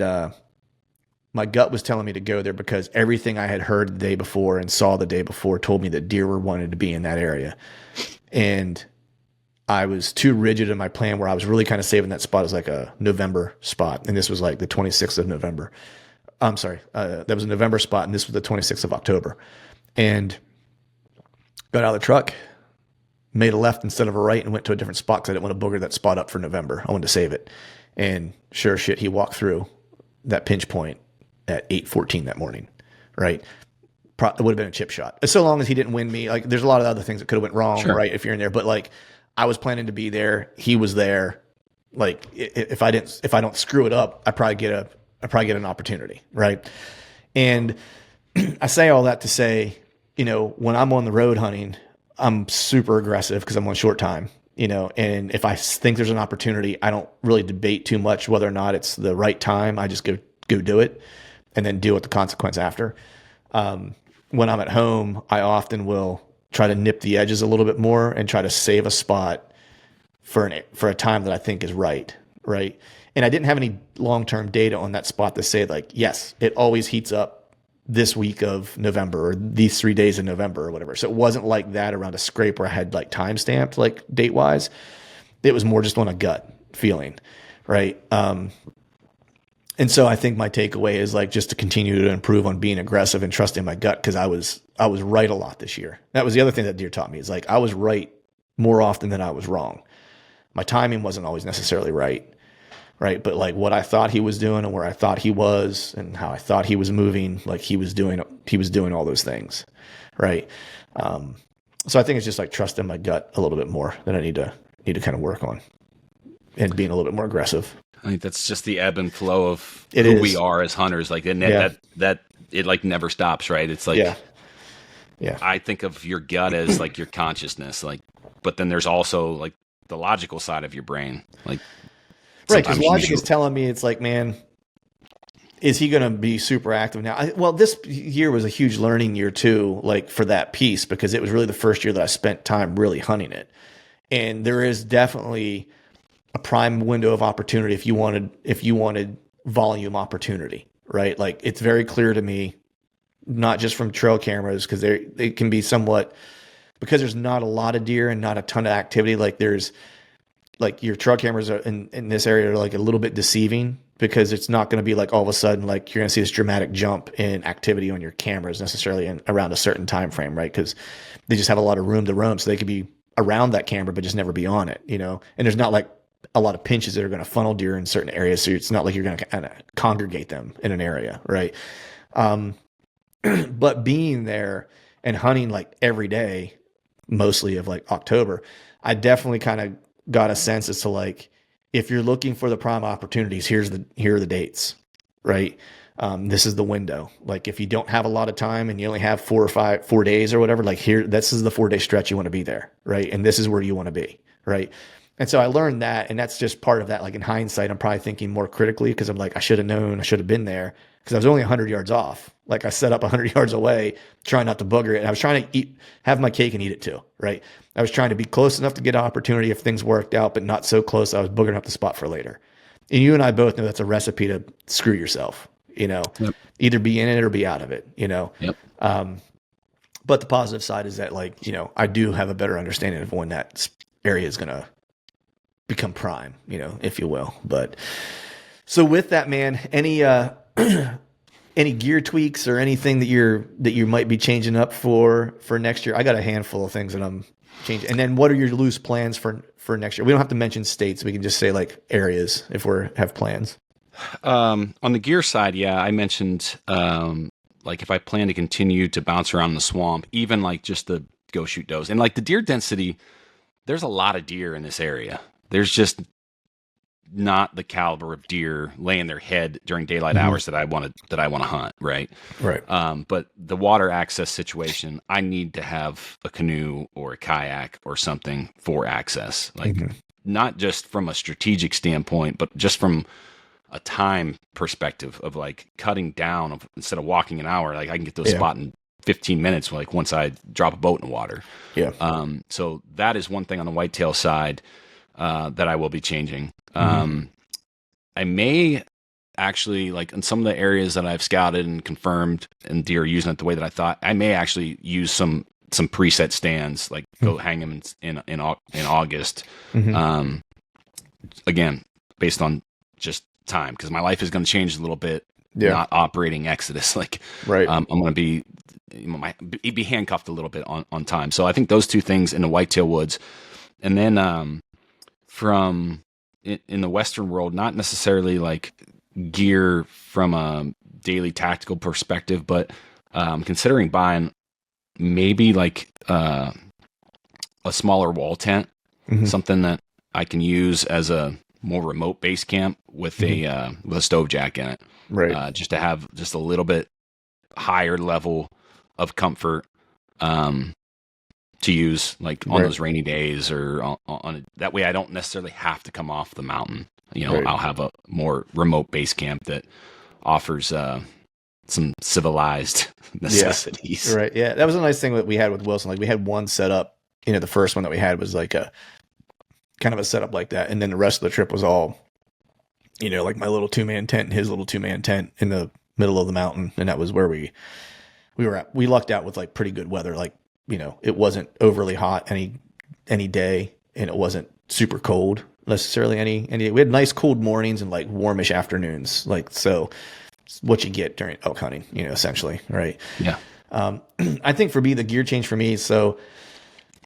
my gut was telling me to go there because everything I had heard the day before and saw the day before told me that deer were wanted to be in that area. And I was too rigid in my plan, where I was really kind of saving that spot as like a November spot. And this was like the 26th of November. I'm sorry. That was a November spot, and this was the 26th of October. And got out of the truck, made a left instead of a right, and went to a different spot because I didn't want to booger that spot up for November. I wanted to save it. And sure as shit, he walked through that pinch point at 8:14 that morning, right? It would have been a chip shot. So long as he didn't win me. Like, there's a lot of other things that could have went wrong, Sure. right, if you're in there. But like, I was planning to be there. He was there. Like, if I don't screw it up, I probably get an opportunity, right? And I say all that to say, when I'm on the road hunting, I'm super aggressive because I'm on short time, and if I think there's an opportunity, I don't really debate too much whether or not it's the right time. I just go do it and then deal with the consequence after. When I'm at home, I often will try to nip the edges a little bit more and try to save a spot for a time that I think is right. And I didn't have any long-term data on that spot to say like, yes, it always heats up this week of November or these 3 days in November or whatever. So it wasn't like that around a scrape where I had like time stamped, like date wise. It was more just on a gut feeling. Right. And so I think my takeaway is like just to continue to improve on being aggressive and trusting my gut. Cause I was right a lot this year. That was the other thing that deer taught me, is like, I was right more often than I was wrong. My timing wasn't always necessarily right. Right. But like what I thought he was doing and where I thought he was and how I thought he was moving, like he was doing all those things. Right. So I think it's just like trusting my gut a little bit more that I need to kind of work on, and being a little bit more aggressive. I think that's just the ebb and flow of It who is. we are as hunters. Like, and Yeah. that it like never stops, right? It's like, Yeah. I think of your gut as like your consciousnss, like, but then there's also like the logical side of your brain. Like, Right. Cause sometimes logic you- is telling me, it's like, man, is he going to be super active now? Well, this year was a huge learning year too, like for that piece, because it was really the first year that I spent time really hunting it. And there is definitely a prime window of opportunity if you wanted volume opportunity, right? Like, it's very clear to me, not just from trail cameras, because they can be somewhat, because there's not a lot of deer and not a ton of activity. Like, there's like your trail cameras are in this area are like a little bit deceiving, because it's not going to be like all of a sudden like you're going to see this dramatic jump in activity on your cameras necessarily around a certain time frame, right? Because they just have a lot of room to roam, so they could be around that camera but just never be on it, and there's not like a lot of pinches that are going to funnel deer in certain areas, so it's not like you're going to kind of congregate them in an area, right? But being there and hunting like every day, mostly of like October, I definitely kind of got a sense as to like, if you're looking for the prime opportunities, here are the dates, right? This is the window. Like, if you don't have a lot of time and you only have 4 days or whatever, like this is the 4-day stretch you want to be there, right? And this is where you want to be, right? And so I learned that, and that's just part of that. Like, in hindsight, I'm probably thinking more critically, because I'm like, I should have known, I should have been there, because I was only 100 yards off. Like, I set up 100 yards away, trying not to bugger it. And I was trying to have my cake and eat it too, right? I was trying to be close enough to get an opportunity if things worked out, but not so close I was boogering up the spot for later. And you and I both know that's a recipe to screw yourself, Yep. Either be in it or be out of it, Yep. But the positive side is that, like, I do have a better understanding of when that area is going to become prime, if you will. But so with that, man, any gear tweaks or anything that you might be changing up for next year? I got a handful of things that I'm changing. And then what are your loose plans for next year? We don't have to mention states. We can just say like areas if have plans. On the gear side, yeah, I mentioned like if I plan to continue to bounce around the swamp, even like just the go shoot does, and like the deer density, there's a lot of deer in this area. There's just not the caliber of deer laying their head during daylight hours that I want to hunt, right? Right. But the water access situation, I need to have a canoe or a kayak or something for access. Like not just from a strategic standpoint, but just from a time perspective of like cutting down of instead of walking an hour, like I can get to a spot in 15 minutes, like once I drop a boat in the water. Yeah. So that is one thing on the whitetail side that I will be changing. I may actually, like in some of the areas that I've scouted and confirmed and deer are using it the way that I thought, I may actually use some preset stands, like go hang them in August. Again, based on just time, because my life is going to change a little bit. Not operating Exodus, like I'm going to be handcuffed a little bit on time. So I think those two things in the whitetail woods, and then from in the Western world, not necessarily like gear from a daily tactical perspective, but considering buying maybe like a smaller wall tent, something that I can use as a more remote base camp with a stove jack in it, just to have just a little bit higher level of comfort to use like on those rainy days, or on that way I don't necessarily have to come off the mountain. I'll have a more remote base camp that offers some civilized necessities. Right. Yeah. That was a nice thing that we had with Wilson. Like we had one setup, the first one that we had was like a kind of a setup like that. And then the rest of the trip was all, like my little 2-man tent and his little 2-man tent in the middle of the mountain. And that was where we were at. We lucked out with like pretty good weather. Like, it wasn't overly hot any day, and it wasn't super cold necessarily any. We had nice cold mornings and like warmish afternoons. Like, so what you get during elk hunting, essentially. Right. Yeah. I think for me, the gear change for me. So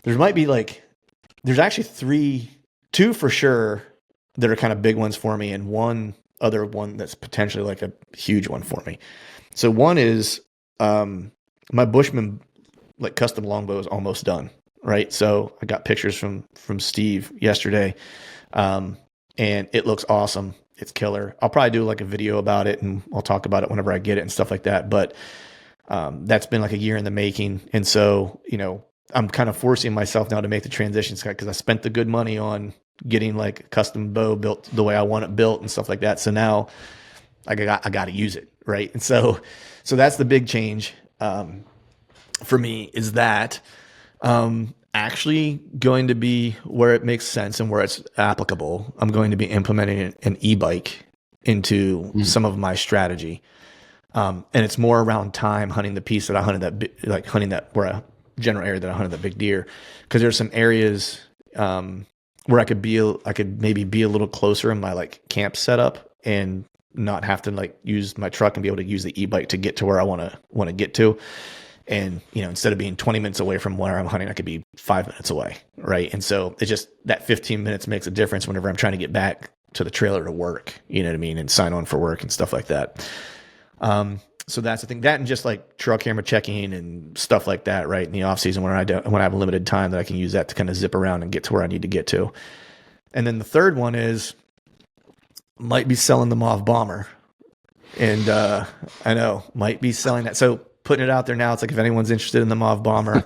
there's actually two for sure that are kind of big ones for me, and one other one that's potentially like a huge one for me. So one is my Bushman like custom longbow is almost done, right? So I got pictures from Steve yesterday, and it looks awesome. It's killer. I'll probably do like a video about it, and I'll talk about it whenever I get it and stuff like that. But that's been like a year in the making, and so I'm kind of forcing myself now to make the transition because I spent the good money on getting like a custom bow built the way I want it built and stuff like that. So now I got to use it, right? And so that's the big change for me, is that actually going to be where it makes sense and where it's applicable. I'm going to be implementing an e-bike into some of my strategy, and it's more around time hunting the piece that I hunted hunting that where a general area that I hunted that big deer, because there's some areas where I could maybe be a little closer in my like camp setup and not have to like use my truck and be able to use the e-bike to get to where I want to get to. And, instead of being 20 minutes away from where I'm hunting, I could be 5 minutes away. Right. And so it's just that 15 minutes makes a difference whenever I'm trying to get back to the trailer to work, you know what I mean? And sign on for work and stuff like that. So that's the thing, that and just like trail camera checking and stuff like that, right? In the off season when I have a limited time, that I can use that to kind of zip around and get to where I need to get to. And then the third one is might be selling the Mauve Bomber. And I know might be selling that. So putting it out there now, it's like, if anyone's interested in the Mauve Bomber,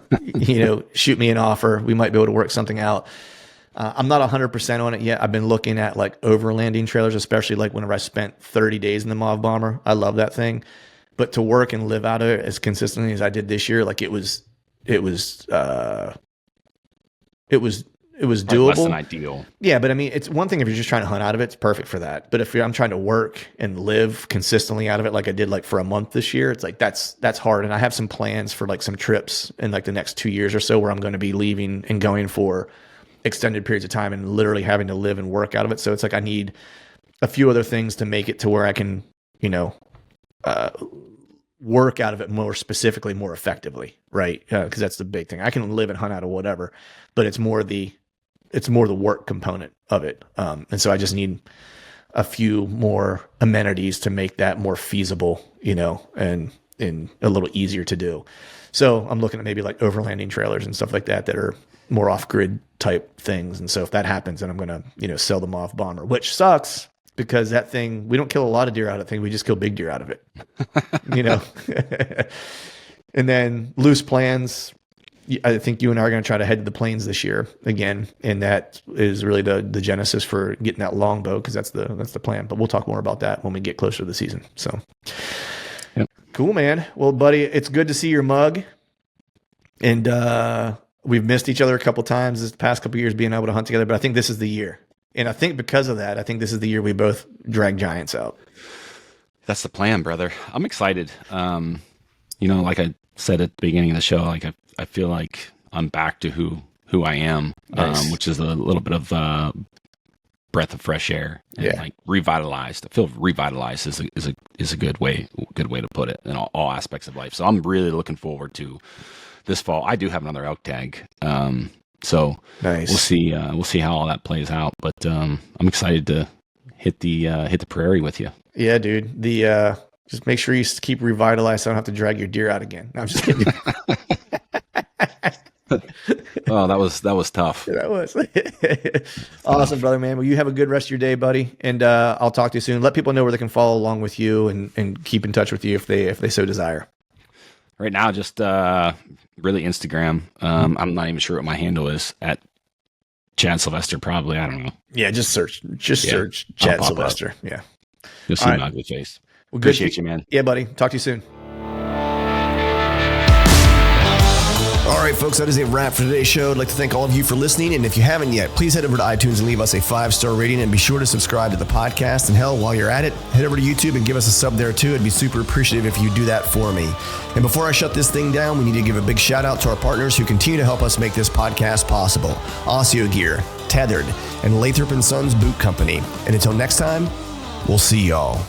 shoot me an offer. We might be able to work something out. I'm not 100% on it yet. I've been looking at like overlanding trailers, especially like whenever I spent 30 days in the Mauve Bomber. I love that thing. But to work and live out of it as consistently as I did this year, like it was doable. Less than ideal. Yeah, but I mean, it's one thing if you're just trying to hunt out of it, it's perfect for that. But if I'm trying to work and live consistently out of it, like I did like for a month this year, it's like that's hard. And I have some plans for like some trips in like the next 2 years or so where I'm going to be leaving and going for extended periods of time and literally having to live and work out of it. So it's like I need a few other things to make it to where I can, work out of it more specifically, more effectively, right? Because that's the big thing. I can live and hunt out of whatever, but it's more the work component of it. And so I just need a few more amenities to make that more feasible, and a little easier to do. So I'm looking at maybe like overlanding trailers and stuff like that are more off-grid type things. And so if that happens, then I'm going to, sell the Mauve Bomber, which sucks because that thing, we don't kill a lot of deer out of that thing. We just kill big deer out of it, And then loose plans. I think you and I are going to try to head to the plains this year again, and that is really the genesis for getting that longbow, because that's the plan. But we'll talk more about that when we get closer to the season. So, Yep. Cool, man. Well, buddy, it's good to see your mug, and we've missed each other a couple times this past couple years being able to hunt together. But I think this is the year, and I think because of that, I think this is the year we both drag giants out. That's the plan, brother. I'm excited. Like I said at the beginning of the show, like I feel like I'm back to who I am, Nice. which is a little bit of breath of fresh air and Yeah. like revitalized. I feel revitalized is a good way to put it in all aspects of life. So I'm really looking forward to this fall. I do have another elk tag, so Nice. we'll see how all that plays out. But I'm excited to hit the prairie with you. Yeah, dude. Just make sure you keep revitalized so I don't have to drag your deer out again. No, I'm just kidding. Oh, that was tough. That was awesome, brother, man. Well, you have a good rest of your day, buddy, and I'll talk to you soon. Let people know where they can follow along with you and keep in touch with you if they so desire. Right now, just really Instagram. I'm not even sure what my handle is at Chad Sylvester. Probably, I don't know. Yeah, just search I'll Chad pop Sylvester. Yeah. You'll see All right. my good face. Well, good. Appreciate you, man. Yeah, buddy. Talk to you soon. All right, folks, that is a wrap for today's show. I'd like to thank all of you for listening. And if you haven't yet, please head over to iTunes and leave us a 5-star rating, and be sure to subscribe to the podcast. And hell, while you're at it, head over to YouTube and give us a sub there too. I'd be super appreciative if you do that for me. And before I shut this thing down, we need to give a big shout out to our partners who continue to help us make this podcast possible. Osseo Gear, Tethered, and Lathrop & Sons Boot Company. And until next time, we'll see y'all.